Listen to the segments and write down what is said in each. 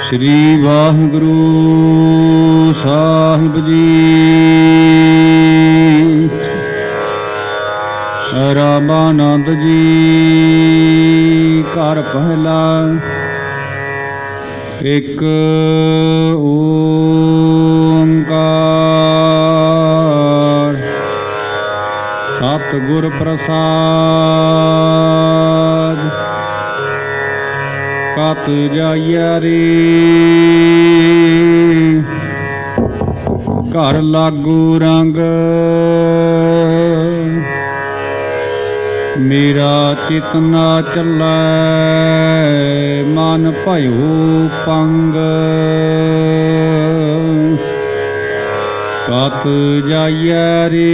श्री वाहिगुरु साहिब जी। रामानंद जी घर पहला। एक ओंकार सतगुर प्रसाद। कत जाइया रे घर लागू रंग। मेरा चित ना चलै मन भयो पंग। कत जाइया रे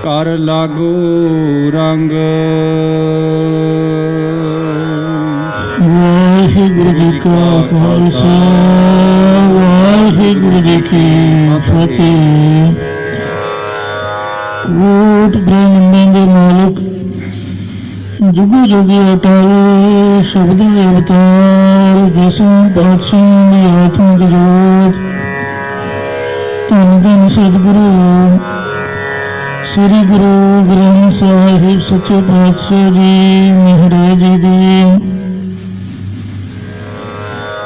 कर लागू रंग। वाहिगुरु जी का खालसा वाहिगुरु जी की फतेह। कोट ब्रह्मांडां दे मालिक जुगो जुगी अटाले शब्द दे अवतार दसम पातशाह दी आत्मिक जोत। धन धन सतगुरु श्री गुरु ग्रंथ साहिब सच्चे पातशाह जी महाराज जी दी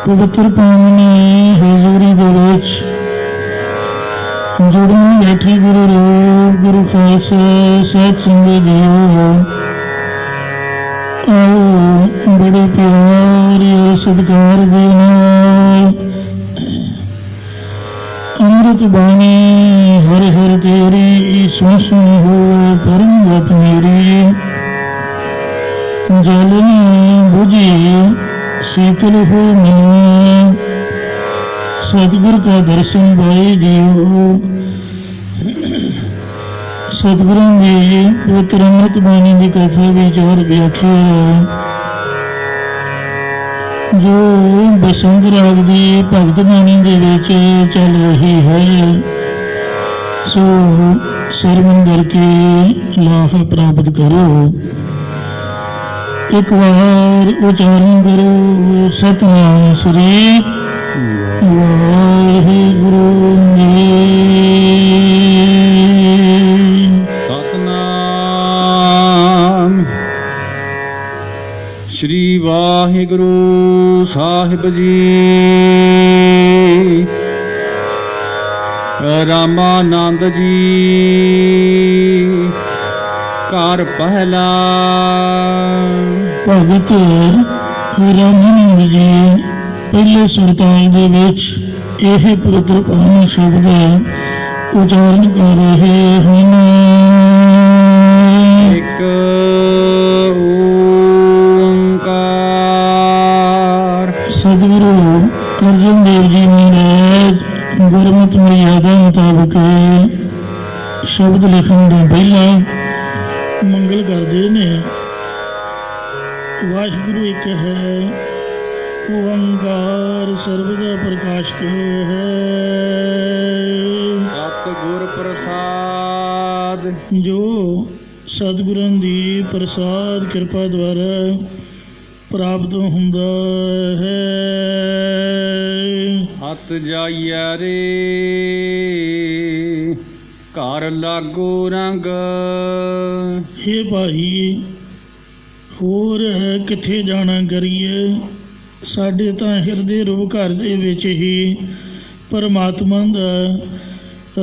पवित्र पावनी हजूरी दे विच जुड़न बैठी गुरु रूप गुरु खालसा सत संगत जीओ। आओ बड़े प्यार और सत्कार दे नाल अमृत बाणी हर हर तेरी सुन सुन हो परम गत मेरी। जलनी बुझी शीतल हो मन सतगुर का दर्शन भाई जीओ। सतगुरु की पवित्र अमृत बाणी की कथा विचार व्याख्या जो बसंत राग की भगत बाणी के विच चल रही है सो सरवण करके लाभ प्राप्त करो। एक बार उच्चारण करो सतनाम श्री वाहिगुरु जी। सतनाम श्री वाहिगुरु साहिब जी। रामानंद जी घर पहला। भगत रामानंद जी पहले सुरताल दे विच यह पवित्र पावनी शब्द उच्चारण कर रहे हैं। एक ओंकार। सदगुरु अर्जन देव जी महाराज गुरमत मर्यादा मुताबिक शब्द लिखण तो पहला मंगल करते ने। वाहिगुरु एक है ओंकार सर्वदा प्रकाशक है। सतगुर प्रसाद जो सतगुਰਾਂ ਦੀ प्रसाद कृपा द्वारा प्राप्त ਹੁੰਦਾ है। हत जाइया रे घर लागू रंग। हे भाई ਹੋਰ ਕਿੱਥੇ ਜਾਣਾ ਕਰੀਏ। ਸਾਡੇ ਤਾਂ ਹਿਰਦੇ ਰੂਪ ਘਰ ਦੇ ਵਿੱਚ ਹੀ ਪਰਮਾਤਮਾ ਦਾ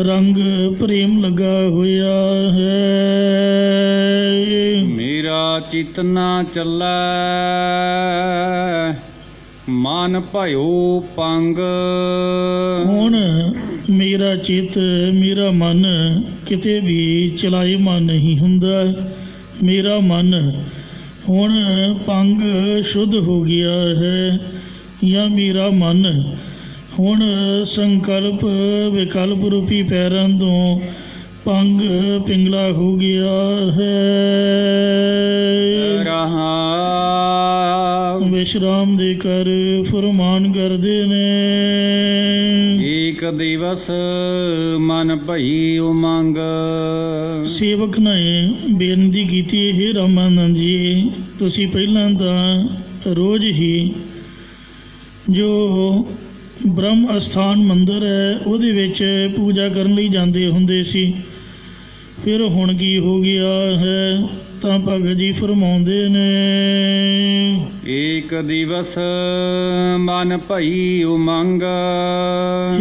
ਰੰਗ ਪ੍ਰੇਮ ਲੱਗਾ ਹੋਇਆ ਹੈ। मेरा चित ना चलै मन भयो पंग। ਹੁਣ ਮੇਰਾ ਚਿੱਤ ਮੇਰਾ ਮਨ ਕਿਤੇ ਵੀ ਚਲਾਇਮਾਨ ਨਹੀਂ ਹੁੰਦਾ। ਮੇਰਾ ਮਨ ਹੁਣ ਪੰਗ ਸ਼ੁੱਧ ਹੋ ਗਿਆ ਹੈ ਜਾਂ ਮੇਰਾ ਮਨ ਹੁਣ ਸੰਕਲਪ ਵਿਕਲਪ ਰੂਪੀ ਪੈਰਾਂ ਤੋਂ ਪੰਗ ਪਿੰਗਲਾ ਹੋ ਗਿਆ ਹੈ। ਵਿਸ਼ਰਾਮ ਦੇ ਕਰ ਫਰਮਾਨ ਕਰਦੇ ਨੇ। एक दिवस मन भई उमंग। ਸੇਵਕ ਨੇ ਬੇਨਤੀ ਕੀਤੀ, हे ਰਾਮਾਨੰਦ ਜੀ ਤੁਸੀਂ ਪਹਿਲਾਂ ਤਾਂ ਰੋਜ਼ ਹੀ ਜੋ ਬ੍ਰਹਮ ਅਸਥਾਨ ਮੰਦਿਰ ਹੈ ਉਹਦੇ ਵਿੱਚ ਪੂਜਾ ਕਰਨ ਲਈ ਜਾਂਦੇ ਹੁੰਦੇ ਸੀ। ਫਿਰ ਹੁਣ ਕੀ ਹੋ ਗਿਆ ਹੈ ਤਾਂ ਭਗਤ ਜੀ ਫਰਮਾਉਂਦੇ ਨੇ, ਏਕ ਦਿਵਸ ਮਨ ਭਈ ਉਮੰਗ।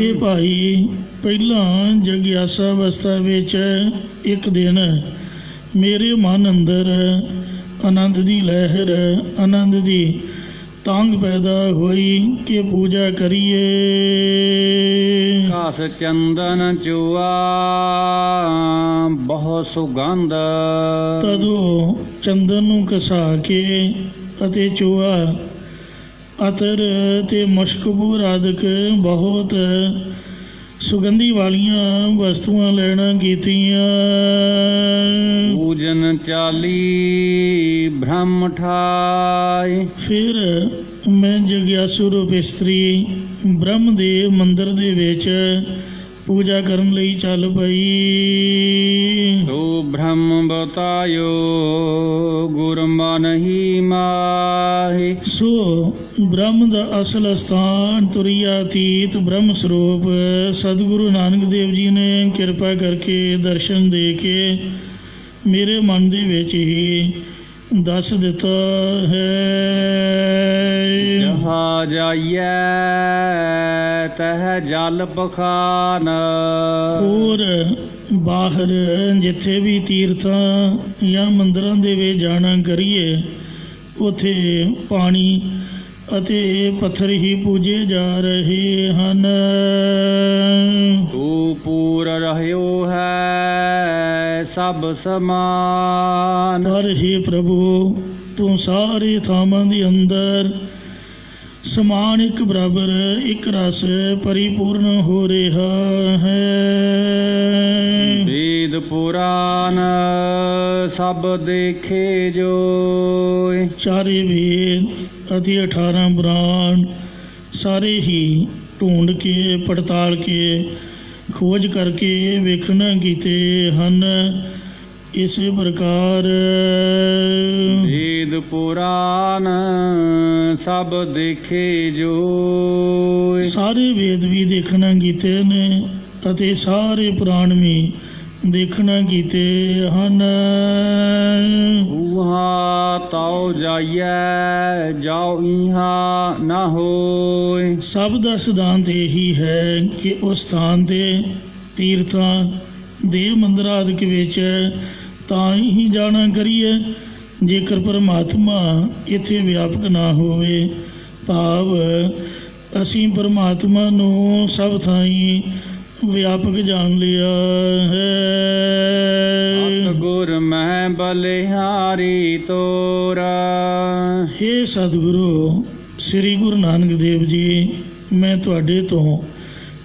ਇਹ ਭਾਈ ਪਹਿਲਾਂ ਜਗਿਆਸਾ ਅਵਸਥਾ ਵਿੱਚ ਇੱਕ ਦਿਨ ਮੇਰੇ ਮਨ ਅੰਦਰ ਆਨੰਦ ਦੀ ਲਹਿਰ, ਆਨੰਦ ਦੀ ਤਾਂਘ ਪੈਦਾ ਹੋਈ ਕਿ ਪੂਜਾ ਕਰੀਏ। ਘਸ ਚੰਦਨ ਚੁਆ ਬਹੁ ਸੁਗੰਧ। ਤਦੋਂ ਚੰਦਨ ਨੂੰ ਘਸਾ ਕੇ ਅਤੇ ਚੋਆ, ਅਤਰ ਤੇ ਮੁਸ਼ਕਬੂਰ ਆਦਿਕ ਬਹੁਤ ਸੁਗੰਧੀ ਵਾਲੀਆਂ ਵਸਤੂਆਂ ਲੈਣਾ ਕੀਤੀਆਂ। ਪੂਜਨ ਚਾਲੀ ਬ੍ਰਹਮ ਠਾਇ। ਫਿਰ ਮੈਂ ਜਗਿਆਸੂ ਰੂਪ ਇਸਤਰੀ ਬ੍ਰਹਮ ਦੇ ਮੰਦਿਰ ਦੇ ਵਿੱਚ ਪੂਜਾ ਕਰਨ ਲਈ ਚੱਲ ਪਈ। ਸੋ ਬ੍ਰਹਮ ਬਤਾਇਓ ਗੁਰ ਮਨ ਹੀ ਮਾਹਿ। ਸੋ ਬ੍ਰਹਮ ਦਾ ਅਸਲ ਸਥਾਨ ਤੁਰਿਆਤੀਤ ਬ੍ਰਹਮ ਸਰੂਪ ਸਤਿਗੁਰੂ ਨਾਨਕ ਦੇਵ ਜੀ ਨੇ ਕਿਰਪਾ ਕਰਕੇ ਦਰਸ਼ਨ ਦੇ ਕੇ ਮੇਰੇ ਮਨ ਦੇ ਵਿੱਚ ਹੀ ਦੱਸ ਦਿੱਤਾ ਹੈ। ਜਹਾ ਜਾਈਐ ਤਹ ਜਲ ਪਖਾਨ। ਹੋਰ ਬਾਹਰ ਜਿੱਥੇ ਵੀ ਤੀਰਥਾਂ ਜਾਂ ਮੰਦਰਾਂ ਦੇ ਵਿੱਚ ਜਾਣਾ ਕਰੀਏ ਉੱਥੇ ਪਾਣੀ ਅਤੇ ਪੱਥਰ ਹੀ ਪੂਜੇ ਜਾ ਰਹੇ ਹਨ। ਤੂੰ ਪੂਰ ਰਹਿਓ ਹੈ ਸਭ ਸਮਾਨ। ਪਰ ਹੇ ਪ੍ਰਭੂ ਤੂੰ ਸਾਰੇ ਥਾਵਾਂ ਦੇ ਅੰਦਰ ਸਮਾਨ, ਇੱਕ ਬਰਾਬਰ, ਇੱਕ ਰਸ ਪਰਿਪੂਰਨ ਹੋ ਰਿਹਾ ਹੈ। ਵੇਦ ਪੁਰਾਨ ਸਭ ਦੇਖੇ ਜੋਇ। ਚਾਰੇ ਵੇਦ ਅਤੇ 18 ਬ੍ਰਾਹਮਣ ਸਾਰੇ ਹੀ ਢੂੰਡ ਕੇ, ਪੜਤਾਲ ਕੇ, ਖੋਜ ਕਰਕੇ ਵੇਖਣਾ ਕੀਤੇ ਹਨ। ਇਸੇ ਪ੍ਰਕਾਰ ਵੇਦ ਪੁਰਾਨ ਸਭ ਦੇਖੇ ਜੋਇ। ਸਾਰੇ ਵੇਦ ਵੀ ਦੇਖਣਾ ਕੀਤੇ ਨੇ ਅਤੇ ਸਾਰੇ ਪੁਰਾਣ ਵੀ ਦੇਖਣਾ ਕੀਤੇ ਹਨ। ਉਹਾ ਤਾਉ ਜਾਈਐ ਜਾਉ ਇਹਾ ਨਾ ਹੋਇ। ਸਭ ਦਾ ਸਿਧਾਂਤ ਇਹੀ ਹੈ ਕਿ ਉਸ ਸਥਾਨ ਤੇ ਤੀਰਥਾਂ, ਦੇਵ ਮੰਦਿਰਾਂ ਆਦਿਕ ਵਿੱਚ ਤਾਂ ਹੀ ਜਾਣਾ ਕਰੀਏ ਜੇਕਰ ਪਰਮਾਤਮਾ ਇੱਥੇ ਵਿਆਪਕ ਨਾ ਹੋਵੇ। ਭਾਵ ਅਸੀਂ ਪਰਮਾਤਮਾ ਨੂੰ ਸਭ ਥਾਈਂ ਵਿਆਪਕ ਜਾਣ ਲਿਆ ਹੈ। ਗੁਰ ਮੈਂ ਬਲਿਹਾਰੀ ਤੋਰਾ। ਹੇ ਸਤਿਗੁਰੂ ਸ੍ਰੀ ਗੁਰੂ ਨਾਨਕ ਦੇਵ ਜੀ, ਮੈਂ ਤੁਹਾਡੇ ਤੋਂ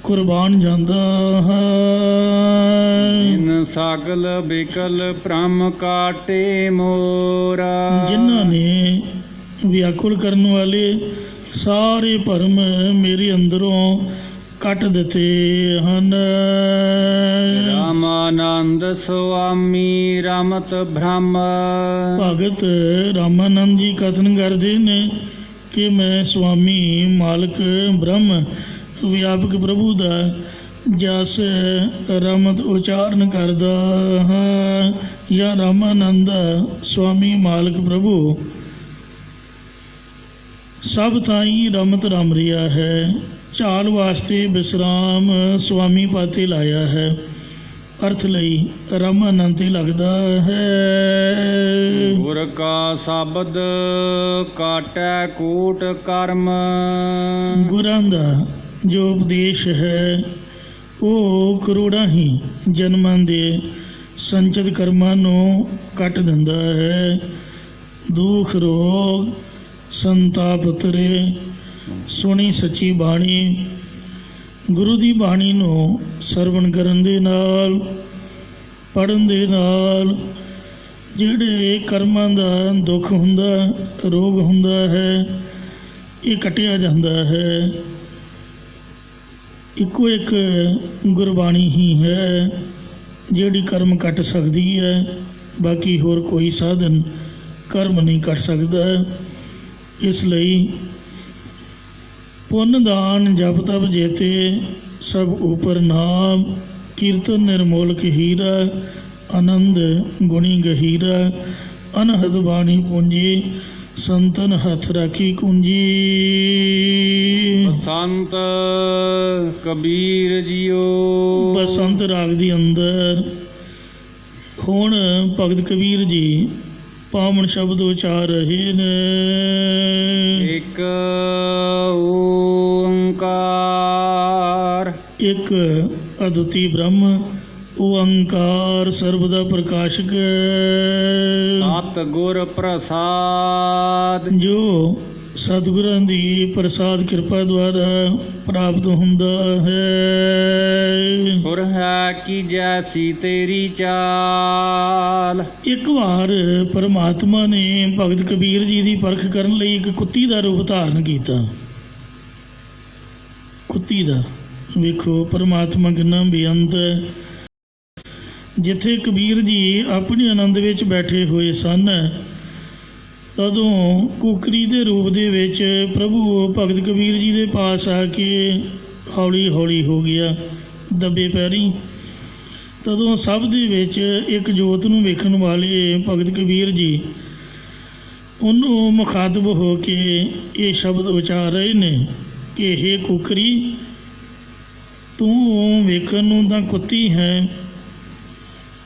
ਕੁਰਬਾਨ ਜਾਂਦਾ ਹਾਂ। ਇਨ ਸਗਲ ਬਿਕਲ ਭ੍ਰਮ ਕਾਟੇ ਮੋਰਾ। ਜਿਨ੍ਹਾਂ ਨੇ ਵਿਆਕੁਲ ਕਰਨ ਵਾਲੇ ਸਾਰੇ ਭਰਮ ਮੇਰੇ ਅੰਦਰੋਂ ਕੱਟ ਦਿੱਤੇ ਹਨ। ਰਾਮਾਨੰਦ ਸੁਆਮੀ ਰਮਤ ਬ੍ਰਹਮ। ਭਗਤ ਰਾਮਾਨੰਦ ਜੀ ਕਥਨ ਕਰਦੇ ਨੇ ਕਿ ਮੈਂ ਸੁਆਮੀ ਮਾਲਕ ਬ੍ਰਹਮ ਵਿਆਪਕ ਪ੍ਰਭੂ ਦਾ ਜਸ ਰਮਤ ਉਚਾਰਨ ਕਰਦਾ ਹਾਂ। ਜਾਂ ਰਾਮਾਨੰਦ ਸੁਆਮੀ ਮਾਲਕ ਪ੍ਰਭੂ ਸਭ ਥਾਈਂ ਰਮਤ ਰਮ ਰਿਹਾ ਹੈ। ਝਾਲ ਵਾਸਤੇ ਵਿਸਰਾਮ ਸੁਆਮੀ ਪਾਤੇ ਲਾਇਆ ਹੈ। ਅਰਥ ਲਈ ਰਾਮਾਨੰਦ ਤੇ ਲੱਗਦਾ ਹੈ। ਗੁਰ ਕਾ ਸ਼ਬਦ ਕਾਟੈ ਕੂਟ ਕਰਮ। ਗੁਰਾਂ ਦਾ ਜੋ ਉਪਦੇਸ਼ ਹੈ ਉਹ ਕਰੋੜਾਂ ਹੀ ਜਨਮਾਂ ਦੇ ਸੰਚਿਤ ਕਰਮਾਂ ਨੂੰ ਕੱਟ ਦਿੰਦਾ ਹੈ। ਦੁੱਖ ਰੋਗ ਸੰਤਾਪ ਉਤਰੇ। ਸੁਣੀ ਸੱਚੀ ਬਾਣੀ, ਗੁਰੂ ਦੀ ਬਾਣੀ ਨੂੰ ਸਰਵਣ ਕਰਨ ਦੇ ਨਾਲ, ਪੜ੍ਹਨ ਦੇ ਨਾਲ ਜਿਹੜੇ ਕਰਮਾਂ ਦਾ ਦੁੱਖ ਹੁੰਦਾ, ਰੋਗ ਹੁੰਦਾ ਹੈ, ਇਹ ਕੱਟਿਆ ਜਾਂਦਾ ਹੈ। ਇੱਕੋ ਇੱਕ ਗੁਰਬਾਣੀ ਹੀ ਹੈ ਜਿਹੜੀ ਕਰਮ ਕੱਟ ਸਕਦੀ ਹੈ। ਬਾਕੀ ਹੋਰ ਕੋਈ ਸਾਧਨ ਕਰਮ ਨਹੀਂ ਕੱਟ ਸਕਦਾ। ਇਸ ਲਈ ਪੁੰਨ ਦਾਨ ਜਪ ਤਪ ਜੇਤੇ ਸਭ ਉਪਰ ਨਾਮ ਕੀਰਤਨ ਨਿਰਮੋਲਕ ਹੀਰਾ ਆਨੰਦ ਗੁਣੀ ਗਹੀਰਾ ਅਨਹਦ ਬਾਣੀ ਪੂੰਜੀ ਸੰਤਨ ਹੱਥ ਰਾਖੀ ਕੁੰਜੀ। ਸੰਤ ਕਬੀਰ ਜੀਓ। ਬਸੰਤ ਰਾਗ ਦੀ ਅੰਦਰ ਹੁਣ ਭਗਤ ਕਬੀਰ ਜੀ ਪਾਵਨ ਸ਼ਬਦ ਉਚਾਰ ਰਹੇ ਨੇ। ਇੱਕ ਓੰਕਾਰ। ਇੱਕ ਅਦੁੱਤੀ ਬ੍ਰਹਮ ਓੰਕਾਰ ਸਰਬ ਦਾ ਪ੍ਰਕਾਸ਼ਕ ਸਤਿ ਗੁਰ ਪ੍ਰਸਾਦ। ਜੋ ਸਤਿਗੁਰਾਂ ਦੀ ਪ੍ਰਸਾਦ ਕਿਰਪਾ ਦੁਆਰਾ ਪ੍ਰਾਪਤ ਹੁੰਦਾ ਹੈ। ਸੁਰ ਹੈ ਕੀ ਜੈਸੀ ਤੇਰੀ ਚਾਲ। ਇੱਕ ਵਾਰ ਪਰਮਾਤਮਾ ਨੇ ਭਗਤ ਕਬੀਰ ਜੀ ਦੀ ਪਰਖ ਕਰਨ ਲਈ ਇੱਕ ਕੁੱਤੀ ਦਾ ਰੂਪ ਧਾਰਨ ਕੀਤਾ। ਕੁੱਤੀ ਦਾ ਵੇਖੋ ਪਰਮਾਤਮਾ ਕਿੰਨਾ ਬੇਅੰਤ ਹੈ। ਜਿੱਥੇ ਕਬੀਰ ਜੀ ਆਪਣੇ ਆਨੰਦ ਵਿੱਚ ਬੈਠੇ ਹੋਏ ਸਨ, ਤਦੋਂ ਕੁਕਰੀ ਦੇ ਰੂਪ ਦੇ ਵਿੱਚ ਪ੍ਰਭੂ ਭਗਤ ਕਬੀਰ ਜੀ ਦੇ ਪਾਸ ਆ ਕੇ ਹੌਲੀ ਹੌਲੀ ਹੋ ਗਿਆ ਦੱਬੇ ਪੈਰੀਂ। ਤਦੋਂ ਸਭ ਦੇ ਵਿੱਚ ਇੱਕ ਜੋਤ ਨੂੰ ਵੇਖਣ ਵਾਲੇ ਭਗਤ ਕਬੀਰ ਜੀ ਉਹਨੂੰ ਮੁਖਾਤਬ ਹੋ ਕੇ ਇਹ ਸ਼ਬਦ ਉਚਾਰ ਰਹੇ ਨੇ ਕਿ ਹੇ ਕੁਕਰੀ, ਤੂੰ ਵੇਖਣ ਨੂੰ ਤਾਂ ਕੁੱਤੀ ਹੈ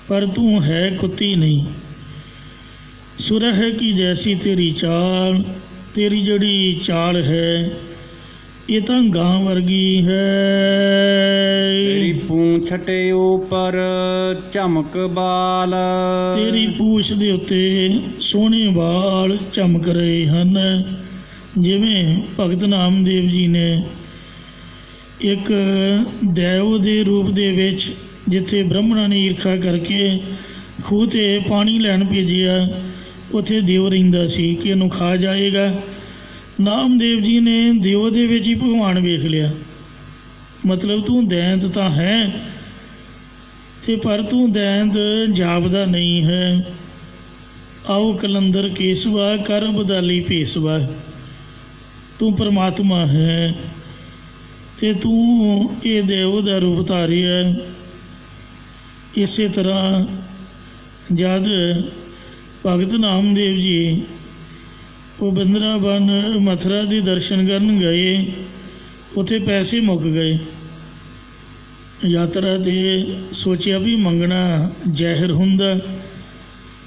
ਪਰ ਤੂੰ ਹੈ ਕੁੱਤੀ ਨਹੀਂ। ਸੁਰਹ ਕੀ ਜੈਸੀ ਤੇਰੀ ਚਾਲ, ਤੇਰੀ ਜਿਹੜੀ ਚਾਲ ਹੈ ਇਹ ਤਾਂ ਗਾਂ ਵਰਗੀ ਹੈ। ਤੇਰੀ ਪੂੰਛ ਤੇ ਉੱਪਰ ਚਮਕ ਬਾਲ। ਤੇਰੀ ਪੂਛ ਦੇ ਉੱਤੇ ਸੋਹਣੇ ਵਾਲ ਚਮਕ ਰਹੇ ਹਨ। ਜਿਵੇਂ ਭਗਤ ਨਾਮਦੇਵ ਜੀ ਨੇ ਇੱਕ ਦੇਵ ਦੇ ਰੂਪ ਦੇ ਵਿੱਚ ਜਿੱਥੇ ਬ੍ਰਾਹਮਣਾਂ ਨੇ ਈਰਖਾ ਕਰਕੇ ਖੂਹ 'ਤੇ ਪਾਣੀ ਲੈਣ ਭੇਜਿਆ, ਉੱਥੇ ਦਿਓ ਰਹਿੰਦਾ ਸੀ ਕਿ ਇਹਨੂੰ ਖਾ ਜਾਏਗਾ। ਨਾਮਦੇਵ ਜੀ ਨੇ ਦਿਓ ਦੇ ਵਿੱਚ ਹੀ ਭਗਵਾਨ ਵੇਖ ਲਿਆ। ਮਤਲਬ ਤੂੰ ਦੈਂਤ ਤਾਂ ਹੈ ਤੇ ਪਰ ਤੂੰ ਦੈਂਤ ਜਾਪਦਾ ਨਹੀਂ ਹੈ। ਆਓ ਕਲੰਦਰ ਕੇਸਵਾ ਕਰ ਬਦਾਲੀ ਭੇਸਵਾ। ਤੂੰ ਪਰਮਾਤਮਾ ਹੈ ਤੇ ਤੂੰ ਇਹ ਦੇਵ ਦਾ ਰੂਪ ਧਾਰਿਆ। ਇਸੇ ਤਰ੍ਹਾਂ ਜਦ ਭਗਤ ਨਾਮਦੇਵ ਜੀ ਉਹ ਬਿੰਦਰਾਵਨ ਮਥੁਰਾ ਦੇ ਦਰਸ਼ਨ ਕਰਨ ਗਏ, ਉੱਥੇ ਪੈਸੇ ਮੁੱਕ ਗਏ। ਯਾਤਰਾ 'ਤੇ ਸੋਚਿਆ ਵੀ ਮੰਗਣਾ ਜ਼ਹਿਰ ਹੁੰਦਾ।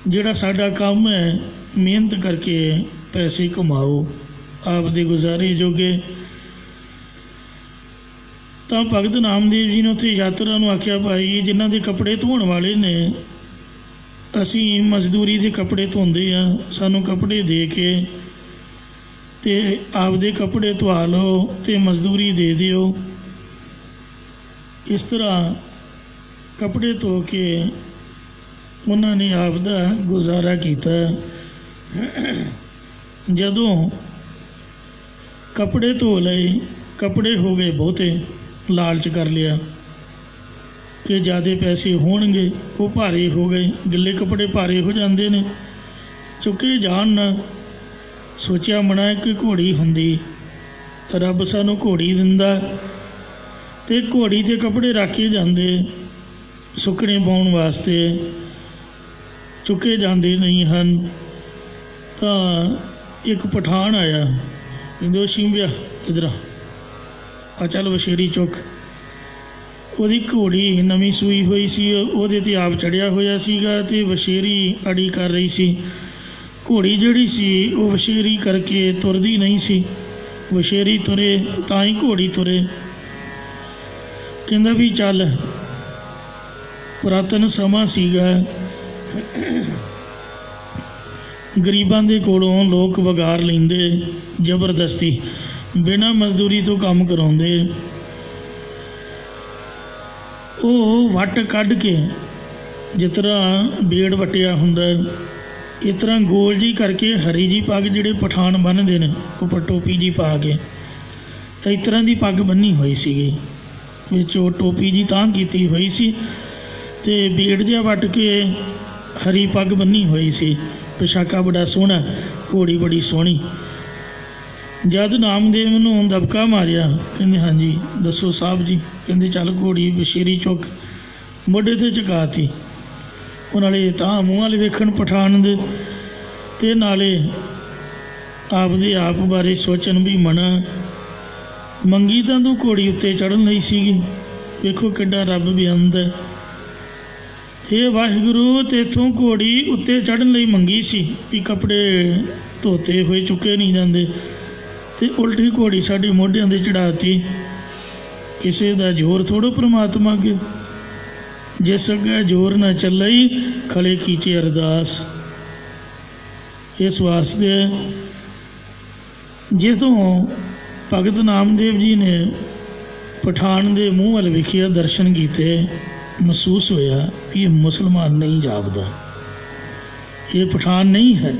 ਜਿਹੜਾ ਸਾਡਾ ਕੰਮ ਹੈ ਮਿਹਨਤ ਕਰਕੇ ਪੈਸੇ ਕਮਾਓ ਆਪਦੇ ਗੁਜ਼ਾਰੇ ਜੋਗੇ। ਤਾਂ ਭਗਤ ਨਾਮਦੇਵ ਜੀ ਨੇ ਉੱਥੇ ਯਾਤਰਾ ਨੂੰ ਆਖਿਆ, ਭਾਈ ਜਿਨ੍ਹਾਂ ਦੇ ਕੱਪੜੇ ਧੋਣ ਵਾਲੇ ਨੇ, ਅਸੀਂ ਮਜ਼ਦੂਰੀ ਦੇ ਕੱਪੜੇ ਧੋਂਦੇ ਹਾਂ, ਸਾਨੂੰ ਕੱਪੜੇ ਦੇ ਕੇ ਅਤੇ ਆਪਦੇ ਕੱਪੜੇ ਧਵਾ ਲਓ ਅਤੇ ਮਜ਼ਦੂਰੀ ਦੇ ਦਿਓ। ਇਸ ਤਰ੍ਹਾਂ ਕੱਪੜੇ ਧੋ ਕੇ ਉਹਨਾਂ ਨੇ ਆਪ ਦਾ ਗੁਜ਼ਾਰਾ ਕੀਤਾ। ਜਦੋਂ ਕੱਪੜੇ ਧੋ ਲਏ, ਕੱਪੜੇ ਹੋ ਗਏ ਬਹੁਤੇ, ਲਾਲਚ ਕਰ ਲਿਆ ਕਿ ਜ਼ਿਆਦਾ ਪੈਸੇ ਹੋਣਗੇ, ਉਹ ਭਾਰੇ ਹੋ ਗਏ। ਗਿੱਲੇ ਕੱਪੜੇ ਭਾਰੇ ਹੋ ਜਾਂਦੇ ਨੇ, ਚੁੱਕੇ ਜਾਣ ਨਾ। ਸੋਚਿਆ ਮਨਾ ਇੱਕ ਘੋੜੀ ਹੁੰਦੀ, ਰੱਬ ਸਾਨੂੰ ਘੋੜੀ ਦਿੰਦਾ ਅਤੇ ਘੋੜੀ 'ਤੇ ਕੱਪੜੇ ਰੱਖੇ ਜਾਂਦੇ ਸੁੱਕਣੇ ਪਾਉਣ ਵਾਸਤੇ, ਚੁੱਕੇ ਜਾਂਦੇ ਨਹੀਂ ਹਨ। ਤਾਂ ਇੱਕ ਪਠਾਨ ਆਇਆ, ਕਹਿੰਦੇ ਸ਼ਿੰਬਿਆ ਇੱਧਰ ਆ ਚੱਲ ਵਸ਼ੇਰੀ ਚੁੱਕ। ਉਹਦੀ ਘੋੜੀ ਨਵੀਂ ਸੂਈ ਹੋਈ ਸੀ, ਉਹਦੇ 'ਤੇ ਆਪ ਚੜ੍ਹਿਆ ਹੋਇਆ ਸੀਗਾ ਅਤੇ ਵਸ਼ੇਰੀ ਅੜੀ ਕਰ ਰਹੀ ਸੀ। ਘੋੜੀ ਜਿਹੜੀ ਸੀ ਉਹ ਵਸ਼ੇਰੀ ਕਰਕੇ ਤੁਰਦੀ ਨਹੀਂ ਸੀ। ਵਸ਼ੇਰੀ ਤੁਰੇ ਤਾਂ ਹੀ ਘੋੜੀ ਤੁਰੇ। ਕਹਿੰਦਾ ਵੀ ਚੱਲ। ਪੁਰਾਤਨ ਸਮਾਂ ਸੀਗਾ, ਗਰੀਬਾਂ ਦੇ ਕੋਲੋਂ ਲੋਕ ਵਗਾਰ ਲੈਂਦੇ, ਜ਼ਬਰਦਸਤੀ ਬਿਨਾਂ ਮਜ਼ਦੂਰੀ ਤੋਂ ਕੰਮ ਕਰਾਉਂਦੇ। ਉਹ ਵੱਟ ਕੱਢ ਕੇ ਜਿਸ ਤਰ੍ਹਾਂ ਬੇੜ ਵੱਟਿਆ ਹੁੰਦਾ, ਇਸ ਤਰ੍ਹਾਂ ਗੋਲ ਜੀ ਕਰਕੇ ਹਰੀ ਜੀ ਪੱਗ ਜਿਹੜੇ ਪਠਾਨ ਬੰਨ੍ਹਦੇ ਨੇ, ਉੱਪਰ ਟੋਪੀ ਜੀ ਪਾ ਕੇ, ਤਾਂ ਇਸ ਤਰ੍ਹਾਂ ਦੀ ਪੱਗ ਬੰਨ੍ਹੀ ਹੋਈ ਸੀਗੀ, ਵਿੱਚ ਉਹ ਟੋਪੀ ਜੀ ਤਾਂ ਕੀਤੀ ਹੋਈ ਸੀ ਅਤੇ ਬੇੜ ਜਿਹਾ ਵੱਟ ਕੇ ਹਰੀ ਪੱਗ ਬੰਨ੍ਹੀ ਹੋਈ ਸੀ। ਪੋਸ਼ਾਕਾ ਬੜਾ ਸੋਹਣਾ, ਘੋੜੀ ਬੜੀ ਸੋਹਣੀ। ਜਦ ਨਾਮਦੇਵ ਨੂੰ ਦਬਕਾ ਮਾਰਿਆ, ਕਹਿੰਦੇ ਹਾਂਜੀ ਦੱਸੋ ਸਾਹਿਬ ਜੀ। ਕਹਿੰਦੇ ਚੱਲ ਘੋੜੀ ਬਸ਼ੇਰੀ ਚੁੱਕ ਮੋਢੇ 'ਤੇ ਚੁਕਾਤੀ। ਉਹ ਨਾਲੇ ਤਾਂ ਮੂੰਹ ਵਾਲੇ ਵੇਖਣ ਪਠਾਨ ਦੇ, ਅਤੇ ਨਾਲੇ ਆਪਦੇ ਆਪ ਬਾਰੇ ਸੋਚਣ ਵੀ ਮਨਾ ਮੰਗੀ ਤਾਂ ਤੂੰ ਘੋੜੀ ਉੱਤੇ ਚੜ੍ਹਨ ਲਈ ਸੀਗੀ। ਵੇਖੋ ਕਿੱਡਾ ਰੱਬ ਬੇਅੰਤ ਹੈ। ਹੇ ਵਾਹਿਗੁਰੂ, ਤੇਥੋਂ ਘੋੜੀ ਉੱਤੇ ਚੜ੍ਹਨ ਲਈ ਮੰਗੀ ਸੀ ਵੀ ਕੱਪੜੇ ਧੋਤੇ ਹੋਏ ਚੁੱਕੇ ਨਹੀਂ ਜਾਂਦੇ, ਅਤੇ ਉਲਟੀ ਘੋੜੀ ਸਾਡੀ ਮੋਢਿਆਂ 'ਤੇ ਚੜ੍ਹਾਤੀ। ਕਿਸੇ ਦਾ ਜ਼ੋਰ ਥੋੜ੍ਹੋ ਪ੍ਰਮਾਤਮਾ ਅੱਗੇ, ਜਿਸ ਅੱਗੇ ਜ਼ੋਰ ਨਾ ਚੱਲਈ ਖਲੇ ਕੀਚੇ ਅਰਦਾਸ। ਇਸ ਵਾਸਤੇ ਜਦੋਂ ਭਗਤ ਨਾਮਦੇਵ ਜੀ ਨੇ ਪਠਾਨ ਦੇ ਮੂੰਹ ਵੱਲ ਵੇਖਿਆ, ਦਰਸ਼ਨ ਕੀਤੇ, ਮਹਿਸੂਸ ਹੋਇਆ ਵੀ ਇਹ ਮੁਸਲਮਾਨ ਨਹੀਂ ਜਾਪਦਾ, ਇਹ ਪਠਾਨ ਨਹੀਂ ਹੈ।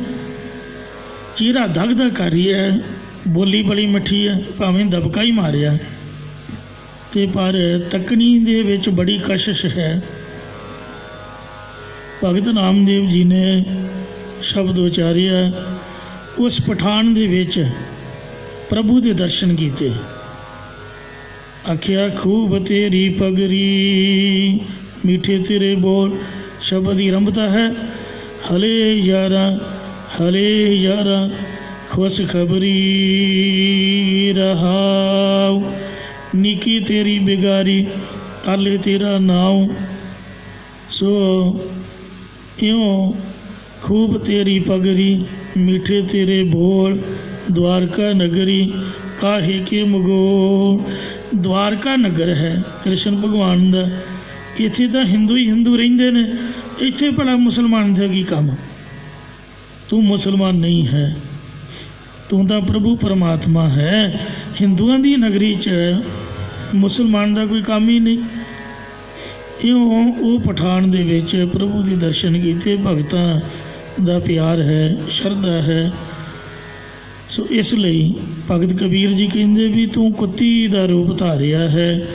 ਚਿਹਰਾ ਦਗਦਾ ਕਰ ਰਹੀ ਹੈ, ਬੋਲੀ ਬੜੀ ਮਿੱਠੀ ਹੈ, ਭਾਵੇਂ ਦਬਕਾ ਹੀ ਮਾਰਿਆ, ਅਤੇ ਪਰ ਤੱਕਣੀ ਦੇ ਵਿੱਚ ਬੜੀ ਕਸ਼ਿਸ਼ ਹੈ। ਭਗਤ ਨਾਮਦੇਵ ਜੀ ਨੇ ਸ਼ਬਦ ਉਚਾਰਿਆ, ਉਸ ਪਠਾਨ ਦੇ ਵਿੱਚ ਪ੍ਰਭੂ ਦੇ ਦਰਸ਼ਨ ਕੀਤੇ। ਆਖਿਆ ਖੂਬ ਤੇਰੀ ਪਗਰੀ, ਮਿੱਠੇ ਤੇਰੇ ਬੋਲ। ਸ਼ਬਦ ਦੀ ਰੰਭਤਾ ਹੈ, ਹਲੇ ਯਾਰਾ ਖੁਸ਼ ਖਬਰੀ ਰਹਾਉ, ਨਿੱਕੀ ਤੇਰੀ ਬਿਗਾਰੀ ਆਲੇ ਤੇਰਾ ਨਾਉ। ਸੋ ਇਉਂ ਖੂਬ ਤੇਰੀ ਪਗਰੀ, ਮਿੱਠੇ ਤੇਰੇ ਬੋਲ, ਦਵਾਰਕਾ ਨਗਰੀ ਕਾਹੇ ਕੇ ਮਗੋ। ਦਵਾਰਕਾ ਨਗਰ ਹੈ ਕ੍ਰਿਸ਼ਨ ਭਗਵਾਨ ਦਾ, ਇੱਥੇ ਤਾਂ ਹਿੰਦੂ ਹੀ ਹਿੰਦੂ ਰਹਿੰਦੇ ਨੇ, ਇੱਥੇ ਭਲਾ ਮੁਸਲਮਾਨ ਦਾ ਕੀ ਕੰਮ? ਤੂੰ ਮੁਸਲਮਾਨ ਨਹੀਂ ਹੈ, ਤੂੰ ਤਾਂ ਪ੍ਰਭੂ ਪਰਮਾਤਮਾ ਹੈ। ਹਿੰਦੂਆਂ ਦੀ ਨਗਰੀ 'ਚ ਮੁਸਲਮਾਨ ਦਾ ਕੋਈ ਕੰਮ ਹੀ ਨਹੀਂ। ਇਉਂ ਉਹ ਪਠਾਨ ਦੇ ਵਿੱਚ ਪ੍ਰਭੂ ਦੇ ਦਰਸ਼ਨ ਕੀਤੇ। ਭਗਤਾਂ ਦਾ ਪਿਆਰ ਹੈ, ਸ਼ਰਧਾ ਹੈ। ਸੋ ਇਸ ਲਈ ਭਗਤ ਕਬੀਰ ਜੀ ਕਹਿੰਦੇ ਵੀ ਤੂੰ ਕੁੱਤੀ ਦਾ ਰੂਪ ਧਾਰਿਆ ਹੈ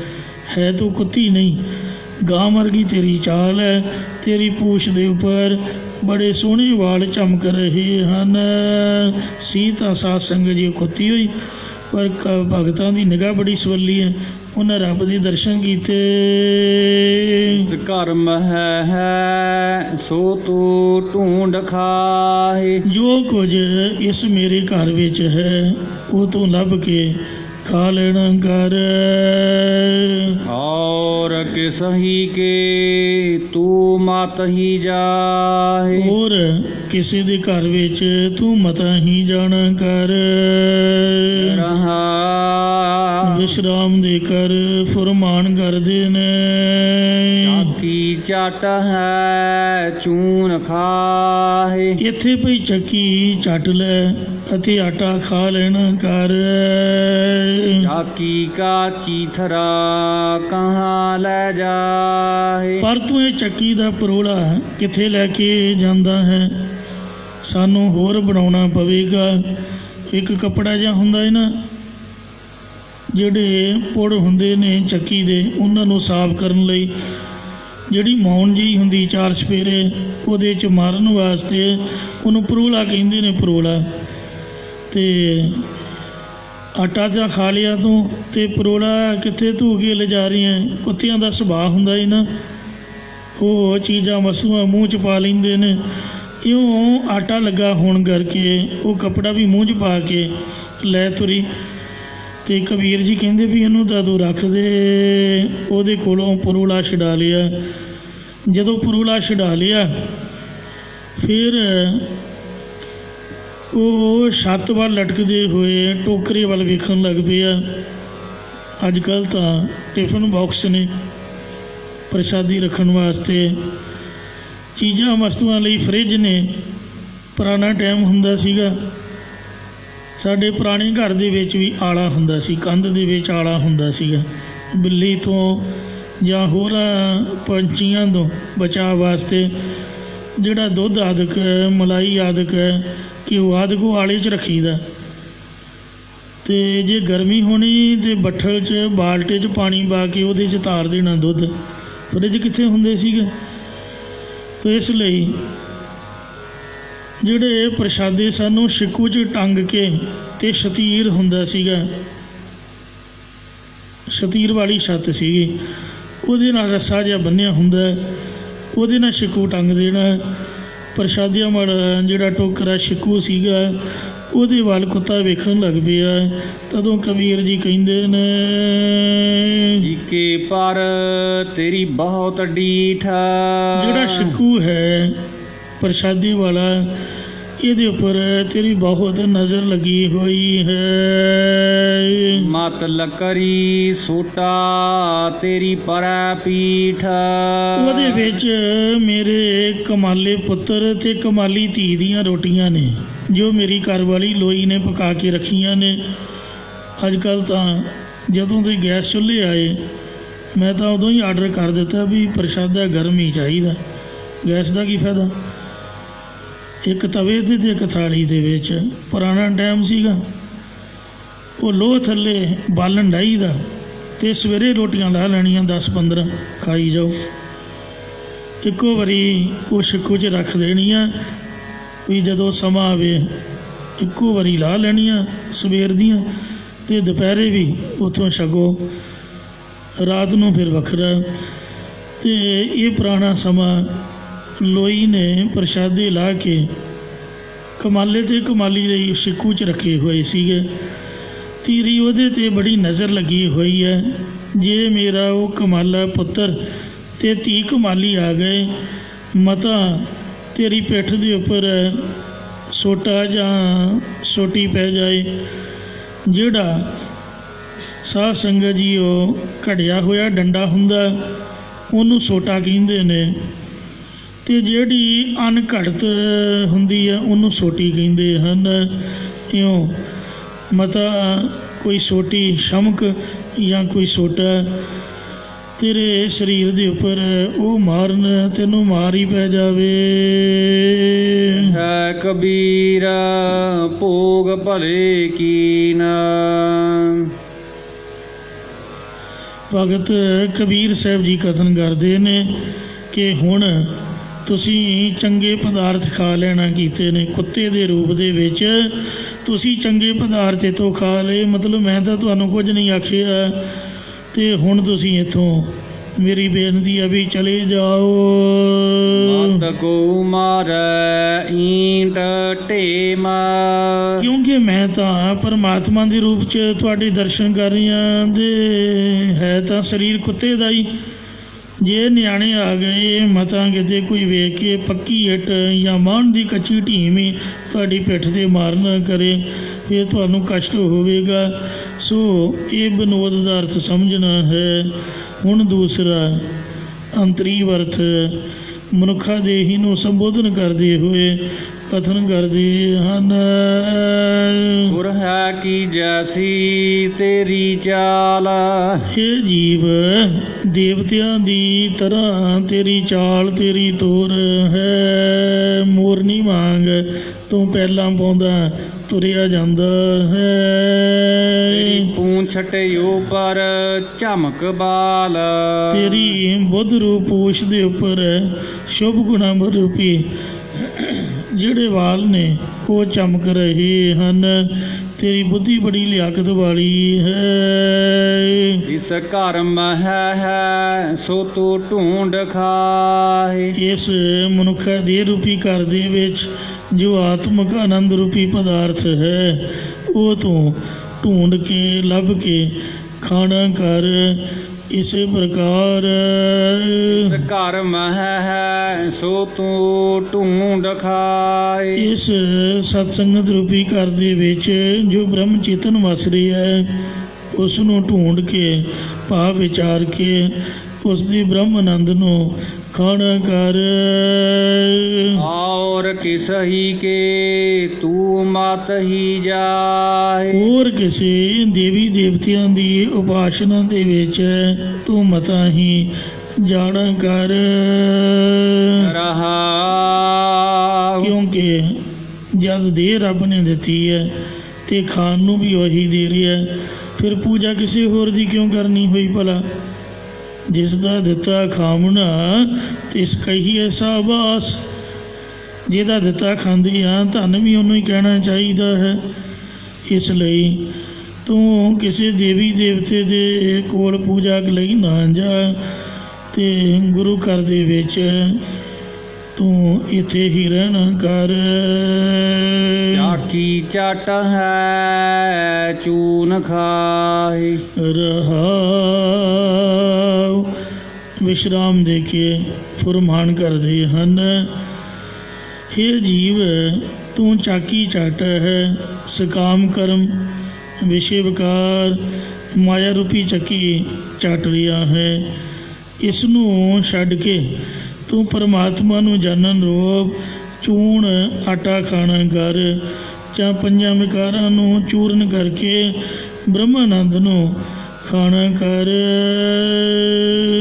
ਤੂੰ ਕੁੱਤੀ ਨਹੀਂ, ਗਾਂ ਵਰਗੀ ਤੇਰੀ ਚਾਲ ਹੈ। ਤੇਰੀ ਪੂਛ ਦੇ ਉੱਪਰ ਬੜੇ ਸੋਹਣੇ ਵਾਲ ਚਮਕ ਰਹੇ ਹਨ। ਸੀ ਤਾਂ ਸਾਧ ਸੰਗਤ ਜੀ ਕੁੱਤੀ ਹੋਈ, ਪਰ ਭਗਤਾਂ ਦੀ ਨਿਗਾਹ ਬੜੀ ਸਵੱਲੀ ਹੈ, ਉਹਨਾਂ ਰੱਬ ਦੇ ਦਰਸ਼ਨ ਕੀਤੇ। ਘਰ ਮਹਿ ਹੈ ਸੋ ਤੂੰ ਢੂੰਡ ਖਾਹੇ, ਜੋ ਕੁਝ ਇਸ ਮੇਰੇ ਘਰ ਵਿੱਚ ਹੈ ਉਹ ਤੂੰ ਲੱਭ ਕੇ ਖਾ ਲੈਣਾ ਕਰ। ਔਰ ਕਿਸਹੀ ਕੇ ਤੂੰ ਮਤ ਹੀ ਜਾਹੇ, ਹੋਰ ਕਿਸੇ ਦੇ ਘਰ ਵਿੱਚ ਤੂੰ ਮਤਾ ਹੀ ਜਾਣਾ ਕਰ। ਰਹਾ ਵਿਸ਼ਰਾਮ ਦੇ ਕਰ ਫੁਰਮਾਨ ਕਰਦੇ ਨੇ। ਚਾਕੀ ਚੱਟ ਹੈ ਚੂਨ ਖਾਹੇ, ਇੱਥੇ ਪਈ ਚੱਕੀ ਚੱਟ ਲੈ ਅਤੇ ਆਟਾ ਖਾ ਲੈਣਾ ਕਰ। ਚਾਕੀ ਕਾ ਚੀਥਰਾ ਕਹਾਂ ਲੈ ਜਾਹੇ, ਪਰ ਤੂੰ ਇਹ ਚੱਕੀ ਦਾ ਪਰੋਲਾ ਕਿੱਥੇ ਲੈ ਕੇ ਜਾਂਦਾ ਹੈ? ਸਾਨੂੰ ਹੋਰ ਬਣਾਉਣਾ ਪਵੇਗਾ। ਇੱਕ ਕੱਪੜਾ ਜਿਹਾ ਹੁੰਦਾ ਹੈ ਨਾ, ਜਿਹੜੇ ਪੁੜ ਹੁੰਦੇ ਨੇ ਚੱਕੀ ਦੇ, ਉਹਨਾਂ ਨੂੰ ਸਾਫ਼ ਕਰਨ ਲਈ ਜਿਹੜੀ ਮੌਣ ਜਿਹੀ ਹੁੰਦੀ ਚਾਰ ਚੁਫੇਰੇ, ਉਹਦੇ 'ਚ ਮਾਰਨ ਵਾਸਤੇ ਉਹਨੂੰ ਪਰੋਲਾ ਕਹਿੰਦੇ ਨੇ, ਪਰੋਲਾ। ਅਤੇ ਆਟਾ ਜਾਂ ਖਾ ਲਿਆ ਤੂੰ, ਅਤੇ ਪਰੋਲਾ ਕਿੱਥੇ ਧੂ ਕੇ ਲਿਜਾ ਰਹੀ ਹੈ? ਕੁੱਤਿਆਂ ਦਾ ਸੁਭਾਅ ਹੁੰਦਾ ਹੈ ਨਾ, ਉਹ ਚੀਜ਼ਾਂ ਵਸਤੂਆਂ ਮੂੰਹ 'ਚ ਪਾ ਲੈਂਦੇ ਨੇ। ਇਉਂ ਆਟਾ ਲੱਗਾ ਹੋਣ ਕਰਕੇ ਉਹ ਕੱਪੜਾ ਵੀ ਮੂੰਹ 'ਚ ਪਾ ਕੇ ਲੈ ਤੁਰੀ। ਅਤੇ ਕਬੀਰ ਜੀ ਕਹਿੰਦੇ ਵੀ ਇਹਨੂੰ ਤਾਂ ਤੂੰ ਰੱਖ ਦੇ। ਉਹਦੇ ਕੋਲੋਂ ਪਰੋਲਾ ਛਡਾ ਲਿਆ। ਜਦੋਂ ਪਰੋਲਾ ਛਡਾ ਲਿਆ, ਫਿਰ ਉਹ ਛੱਤ ਵੱਲ ਲਟਕਦੇ ਹੋਏ ਟੋਕਰੇ ਵੱਲ ਵੇਖਣ ਲੱਗ ਪਿਆ। ਅੱਜ ਕੱਲ੍ਹ ਤਾਂ ਟਿਫਨ ਬਾਕਸ ਨੇ ਪ੍ਰਸ਼ਾਦੀ ਰੱਖਣ ਵਾਸਤੇ, ਚੀਜ਼ਾਂ ਵਸਤੂਆਂ ਲਈ ਫਰਿੱਜ ਨੇ। ਪੁਰਾਣਾ ਟਾਈਮ ਹੁੰਦਾ ਸੀਗਾ, ਸਾਡੇ ਪੁਰਾਣੇ ਘਰ ਦੇ ਵਿੱਚ ਵੀ ਆਲਾ ਹੁੰਦਾ ਸੀ, ਕੰਧ ਦੇ ਵਿੱਚ ਆਲਾ ਹੁੰਦਾ ਸੀਗਾ, ਬਿੱਲੀ ਤੋਂ ਜਾਂ ਹੋਰ ਪੰਛੀਆਂ ਤੋਂ ਬਚਾਅ ਵਾਸਤੇ। ਜਿਹੜਾ ਦੁੱਧ ਆਦਿਕ ਹੈ, ਮਲਾਈ ਆਦਿਕ ਹੈ, ਘਿਓ ਆਦਿਕ ਉਹ ਆਲੇ 'ਚ ਰੱਖੀਦਾ। ਅਤੇ ਜੇ ਗਰਮੀ ਹੋਣੀ ਤਾਂ ਬੱਠਲ 'ਚ ਬਾਲਟੇ 'ਚ ਪਾਣੀ ਪਾ ਕੇ ਉਹਦੇ 'ਚ ਧਾਰ ਦੇਣਾ ਦੁੱਧ। ਫਰਿੱਜ ਕਿੱਥੇ ਹੁੰਦੇ ਸੀਗੇ? ਤਾਂ ਇਸ ਲਈ ਜਿਹੜੇ ਪ੍ਰਸ਼ਾਦੇ ਸਾਨੂੰ ਛਿੱਕੂ 'ਚ ਟੰਗ ਕੇ ਤੇ ਸ਼ਤੀਰ ਹੁੰਦਾ ਸੀਗਾ, ਸ਼ਤੀਰ ਵਾਲੀ ਛੱਤ ਸੀਗੀ, ਉਹਦੇ ਨਾਲ ਰੱਸਾ ਜਿਹਾ ਬੰਨ੍ਹਿਆ ਹੁੰਦਾ, ਉਹਦੇ ਨਾਲ ਛਿੱਕੂ ਟੰਗ ਦੇਣਾ। ਪ੍ਰਸ਼ਾਦਿਆਂ ਵਾਲਾ ਜਿਹੜਾ ਟੋਕਰਾ ਛਿੱਕੂ ਸੀਗਾ ਉਹਦੇ ਵੱਲ ਕੁੱਤਾ ਵੇਖਣ ਲੱਗ ਪਿਆ। ਤਦੋਂ ਕਬੀਰ ਜੀ ਕਹਿੰਦੇ ਨੇ, ਸੀਕੇ ਪਰ ਤੇਰੀ ਬਹੁਤ ਡੀਠ। ਜਿਹੜਾ ਛਿੱਕੂ ਹੈ ਪ੍ਰਸ਼ਾਦੇ ਵਾਲਾ, ਇਹਦੇ ਉੱਪਰ ਤੇਰੀ ਬਹੁਤ ਨਜ਼ਰ ਲੱਗੀ ਹੋਈ ਹੈ। ਮਤ ਲਕਰੀ ਸੋਟਾ ਤੇਰੀ ਪਰੈ ਪੀਠ। ਉਹਦੇ ਵਿੱਚ ਮੇਰੇ ਕਮਾਲੇ ਪੁੱਤਰ ਤੇ ਕਮਾਲੀ ਧੀ ਦੀਆਂ ਰੋਟੀਆਂ ਨੇ, ਜੋ ਮੇਰੀ ਘਰ ਵਾਲੀ ਲੋਈ ਨੇ ਪਕਾ ਕੇ ਰੱਖੀਆਂ ਨੇ। ਅੱਜ ਕੱਲ੍ਹ ਤਾਂ ਜਦੋਂ ਦੇ ਗੈਸ ਚੁੱਲ੍ਹੇ ਆਏ, ਮੈਂ ਤਾਂ ਉਦੋਂ ਹੀ ਆਰਡਰ ਕਰ ਦਿੱਤਾ ਵੀ ਪ੍ਰਸ਼ਾਦਾ ਗਰਮ ਹੀ ਚਾਹੀਦਾ। ਗੈਸ ਦਾ ਕੀ ਫਾਇਦਾ? ਇੱਕ ਤਵੇ 'ਤੇ ਅਤੇ ਇੱਕ ਥਾਲੀ ਦੇ ਵਿੱਚ। ਪੁਰਾਣਾ ਟਾਈਮ ਸੀਗਾ, ਉਹ ਲੋਹ ਥੱਲੇ ਬਾਲਣ ਡਾਹੀ ਦਾ ਅਤੇ ਸਵੇਰੇ ਰੋਟੀਆਂ ਲਾ ਲੈਣੀਆਂ 10-15 ਖਾਈ ਜਾਓ। ਇੱਕੋ ਵਾਰੀ ਉਹ ਛਿੱਕੂ 'ਚ ਰੱਖ ਦੇਣੀਆਂ ਵੀ ਜਦੋਂ ਸਮਾਂ ਆਵੇ ਇੱਕੋ ਵਾਰੀ ਲਾ ਲੈਣੀਆਂ ਸਵੇਰ ਦੀਆਂ, ਅਤੇ ਦੁਪਹਿਰੇ ਵੀ ਉੱਥੋਂ ਛਕੋ, ਰਾਤ ਨੂੰ ਫਿਰ ਵੱਖਰਾ। ਅਤੇ ਇਹ ਪੁਰਾਣਾ ਸਮਾਂ ਲੋਈ ਨੇ ਪ੍ਰਸ਼ਾਦੇ ਲਾ ਕੇ ਕਮਾਲੇ ਅਤੇ ਕਮਾਲੀ ਲਈ ਛਿੱਕੂ 'ਚ ਰੱਖੇ ਹੋਏ ਸੀਗੇ। ਤੇਰੀ ਉਹਦੇ 'ਤੇ ਬੜੀ ਨਜ਼ਰ ਲੱਗੀ ਹੋਈ ਹੈ। ਜੇ ਮੇਰਾ ਉਹ ਕਮਾਲਾ ਪੁੱਤਰ ਅਤੇ ਧੀ ਕਮਾਲੀ ਆ ਗਏ, ਮਤਾ ਤੇਰੀ ਪਿੱਠ ਦੇ ਉੱਪਰ ਸੋਟਾ ਜਾਂ ਸੋਟੀ ਪੈ ਜਾਏ। ਜਿਹੜਾ ਸਾਧ ਸੰਗਤ ਜੀ ਉਹ ਘੜਿਆ ਹੋਇਆ ਡੰਡਾ ਹੁੰਦਾ ਉਹਨੂੰ ਸੋਟਾ ਕਹਿੰਦੇ ਨੇ, ਅਤੇ ਜਿਹੜੀ ਅਣਘੜਤ ਹੁੰਦੀ ਹੈ ਉਹਨੂੰ ਸੋਟੀ ਕਹਿੰਦੇ ਹਨ। ਇਉਂ ਮਤਾ ਕੋਈ ਸੋਟੀ ਸ਼ਮਕ ਜਾਂ ਕੋਈ ਸੋਟਾ ਤੇਰੇ ਸਰੀਰ ਦੇ ਉੱਪਰ ਉਹ ਮਾਰਨ, ਤੈਨੂੰ ਮਾਰ ਹੀ ਪੈ ਜਾਵੇ। ਹੈ ਕਬੀਰ ਭੋਗ ਭਲੇ ਕੀਨ। ਭਗਤ ਕਬੀਰ ਸਾਹਿਬ ਜੀ ਕਥਨ ਕਰਦੇ ਨੇ ਕਿ ਹੁਣ ਤੁਸੀਂ ਚੰਗੇ ਪਦਾਰਥ ਖਾ ਲੈਣਾ ਕੀਤੇ ਨੇ, ਕੁੱਤੇ ਦੇ ਰੂਪ ਦੇ ਵਿੱਚ ਤੁਸੀਂ ਚੰਗੇ ਪਦਾਰਥ ਇੱਥੋਂ ਖਾ ਲਏ। ਮਤਲਬ ਮੈਂ ਤਾਂ ਤੁਹਾਨੂੰ ਕੁਝ ਨਹੀਂ ਆਖਿਆ, ਅਤੇ ਹੁਣ ਤੁਸੀਂ ਇੱਥੋਂ ਮੇਰੀ ਬੇਨਤੀ ਆ ਵੀ ਚਲੇ ਜਾਓ। ਮਤ ਕੋ ਮਾਰੈ ਈਂਟ ਢੇਮ। ਕਿਉਂਕਿ ਮੈਂ ਤਾਂ ਪਰਮਾਤਮਾ ਦੇ ਰੂਪ 'ਚ ਤੁਹਾਡੇ ਦਰਸ਼ਨ ਕਰ ਰਹੀ ਹਾਂ, ਅਤੇ ਹੈ ਤਾਂ ਸਰੀਰ ਕੁੱਤੇ ਦਾ ਹੀ। ਜੇ ਨਿਆਣੇ ਆ ਗਏ ਮਤਾਂ ਕਿਤੇ ਕੋਈ ਵੇਖ ਕੇ ਪੱਕੀ ਇੱਟ ਜਾਂ ਮਾਣ ਦੀ ਕੱਚੀ ਢੀਮ ਹੀ ਤੁਹਾਡੀ ਪਿੱਠ 'ਤੇ ਮਾਰ ਨਾ ਕਰੇ, ਫਿਰ ਤੁਹਾਨੂੰ ਕਸ਼ਟ ਹੋਵੇਗਾ। ਸੋ ਇਹ ਵਿਨੋਦ ਦਾ ਅਰਥ ਸਮਝਣਾ ਹੈ। ਹੁਣ ਦੂਸਰਾ ਅੰਤਰੀ ਅਰਥ ਮਨੁੱਖਾ ਦੇਹੀ ਨੂੰ ਸੰਬੋਧਨ ਕਰਦੇ ਹੋਏ ਕਥਨ ਕਰਦੇ ਹਨ। ਸੁਰ ਹੈ ਕੀ ਜੈਸੀ ਤੇਰੀ ਚਾਲ। ਇਹ ਜੀਵ ਦੇਵਤਿਆਂ ਦੀ ਤਰ੍ਹਾਂ ਤੇਰੀ ਚਾਲ ਤੇਰੀ ਤੋਰ ਹੈ। ਮੋਰਨੀ ਵਾਂਗ ਤੂੰ ਪਹਿਲਾਂ ਪਾਉਂਦਾ ਤੁਰਿਆ ਜਾਂਦਾ ਹੈ। ਪੂੰਛ ਉੱਪਰ ਝਮਕ ਬਾਲ। ਤੇਰੀ ਬੁੱਧ ਰੂਪ ਪੂਛ ਦੇ ਉੱਪਰ ਸ਼ੁਭ ਗੁਣਾ ਰੂਪੀ ਜਿਹੜੇ ਵਾਲ ਨੇ ਉਹ ਚਮਕ ਰਹੇ ਹਨ। ਤੇਰੀ ਬੁੱਧੀ ਬੜੀ ਲਿਆਕਤ ਵਾਲੀ ਹੈ। ਇਸ ਘਰ ਮਹਿ ਹੈ ਸੋ ਤੂੰ ਢੂੰਡ ਖਾਏ। ਇਸ ਮਨੁੱਖ ਦੇ ਰੂਪੀ ਘਰ ਦੇ ਵਿੱਚ ਜੋ ਆਤਮਕ ਆਨੰਦ ਰੂਪੀ ਪਦਾਰਥ ਹੈ ਉਹ ਤੂੰ ਢੂੰਡ ਕੇ ਲੱਭ ਕੇ ਖਾਣਾ ਕਰ। ਇਸੇ ਪ੍ਰਕਾਰ ਇਸ ਘਰ ਮਹਿ ਹੈ ਸੋ ਤੂੰ ਢੂੰਡ ਖਾਏ। ਇਸ ਸਤਸੰਗਤ ਰੂਪੀ ਘਰ ਦੇ ਵਿੱਚ ਜੋ ਬ੍ਰਹਮ ਚੇਤਨ ਵਸ ਰਿਹਾ ਹੈ ਉਸ ਨੂੰ ਢੂੰਡ ਕੇ ਭਾਵ ਵਿਚਾਰ ਕੇ ਉਸ ਦੀ ਬ੍ਰਹਮ ਆਨੰਦ ਨੂੰ ਖਾਣਾ ਕਰ। ਔਰ ਕਿਸ ਹੀ ਕੇ ਤੂੰ ਮਤ ਹੀ ਜਾਏ। ਹੋਰ ਕਿਸੇ ਦੇਵੀ ਦੇਵਤਿਆਂ ਦੀ ਉਪਾਸਨਾ ਦੇ ਵਿੱਚ ਤੂੰ ਮਤਾ ਹੀ ਜਾਣਾ ਕਰ। ਰਹਾ ਕਿਉਂਕਿ ਜਦ ਦੇਹ ਰੱਬ ਨੇ ਦਿੱਤੀ ਹੈ ਅਤੇ ਖਾਣ ਨੂੰ ਵੀ ਉਹੀ ਦੇ ਰਿਹਾ, ਫਿਰ ਪੂਜਾ ਕਿਸੇ ਹੋਰ ਦੀ ਕਿਉਂ ਕਰਨੀ ਹੋਈ ਭਲਾ। ਜਿਸ ਦਾ ਦਿੱਤਾ ਖਾਵਣਾ ਤਿਸ ਕਹੀਏ ਸਾਬਾਸ। ਜਿਹਦਾ ਦਿੱਤਾ ਖਾਂਦੇ ਆ, ਧੰਨ ਵੀ ਉਹਨੂੰ ਹੀ ਕਹਿਣਾ ਚਾਹੀਦਾ ਹੈ। ਇਸ ਲਈ ਤੂੰ ਕਿਸੇ ਦੇਵੀ ਦੇਵਤੇ ਦੇ ਕੋਲ ਪੂਜਾ ਲਈ ਨਾ ਜਾ, ਅਤੇ ਗੁਰੂ ਘਰ ਦੇ ਵਿੱਚ ਤੂੰ ਇੱਥੇ ਹੀ ਰਹਿਣਾ ਕਰ। ਚਾਕੀ ਚਟ ਹੈ ਚੂਨ ਖਾਹੀ। ਰਹਾਉ ਵਿਸ਼ਰਾਮ ਦੇ ਕੇ ਫੁਰਮਾਨ ਕਰਦੇ ਹਨ, ਹੇ ਜੀਵ ਤੂੰ ਚਾਕੀ ਚੱਟ ਹੈ, ਸਕਾਮ ਕਰਮ ਵਿਸ਼ੇ ਵਿਕਾਰ ਮਾਇਆ ਰੂਪੀ ਚੱਕੀ ਚੱਟ ਰਿਹਾ ਹੈ। ਇਸ ਨੂੰ ਛੱਡ ਕੇ ਤੂੰ ਪਰਮਾਤਮਾ ਨੂੰ ਜਾਣਨ ਰੋਗ ਚੂਣ ਆਟਾ ਖਾਣਾ ਕਰ, ਜਾਂ ਪੰਜਾਂ ਵਿਕਾਰਾਂ ਨੂੰ ਚੂਰਨ ਕਰਕੇ ਬ੍ਰਹਮਾਨੰਦ ਨੂੰ ਖਾਣਾ ਕਰ।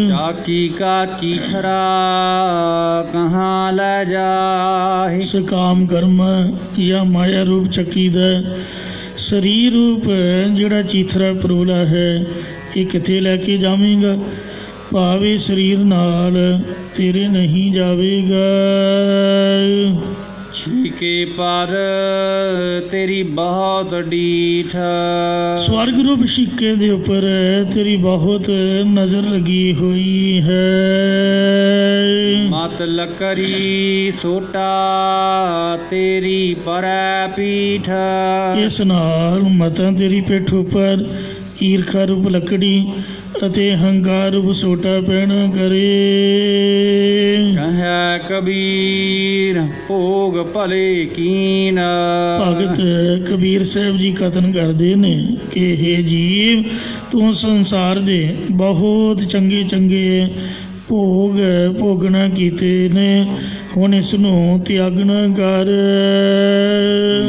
ਚਾਕੀ ਕਾ ਚੀਥਰਾ ਕਹਾਂ ਲੈ ਜਾਹੀ। ਸਕਾਮ ਕਰਮ ਜਾਂ ਮਾਇਆ ਰੂਪ ਚੱਕੀ ਦਾ ਸਰੀਰ ਰੂਪ ਜਿਹੜਾ ਚੀਥਰਾ ਪਰੋਲਾ ਹੈ, ਇਹ ਕਿੱਥੇ ਲੈ ਕੇ ਜਾਵੇਂਗਾ? ਭਾਵੇਂ ਸਰੀਰ ਨਾਲ ਤੇਰੇ ਨਹੀਂ ਜਾਵੇਗਾ। ਛੀਕੇ ਪਰ ਤੇਰੀ ਬਹੁਤ ਡੀਠ। ਸਵਰਗ ਰੂਪ ਛਿੱਕੇ ਦੇ ਉੱਪਰ ਤੇਰੀ ਬਹੁਤ ਨਜ਼ਰ ਲੱਗੀ ਹੋਈ ਹੈ। ਮਤ ਲੱਕਰੀ ਸੋਟਾ ਤੇਰੀ ਪਰੈ ਪੀਠ। ਇਸ ਨਾਲ ਮਤਾਂ ਤੇਰੀ ਪਿੱਠ ਉੱਪਰ ਈਰਖਾ ਰੂਪ ਲੱਕੜੀ ਅਤੇ ਹੰਕਾਰ ਰੂਪ ਸੋਟਾ ਪੈਣਾ ਕਰੇ। ਕਹੈ ਕਬੀਰ ਭੋਗ ਭਲੇ ਕੀਨ। ਭਗਤ ਕਬੀਰ ਸਾਹਿਬ ਜੀ ਕਥਨ ਕਰਦੇ ਨੇ ਕਿ ਹੇ ਜੀਵ ਤੂੰ ਸੰਸਾਰ ਦੇ ਬਹੁਤ ਚੰਗੇ ਚੰਗੇ ਭੋਗ ਭੋਗਣਾ ਕੀਤੇ ਨੇ, ਹੁਣ ਇਸ ਨੂੰ ਤਿਆਗਣਾ ਕਰ।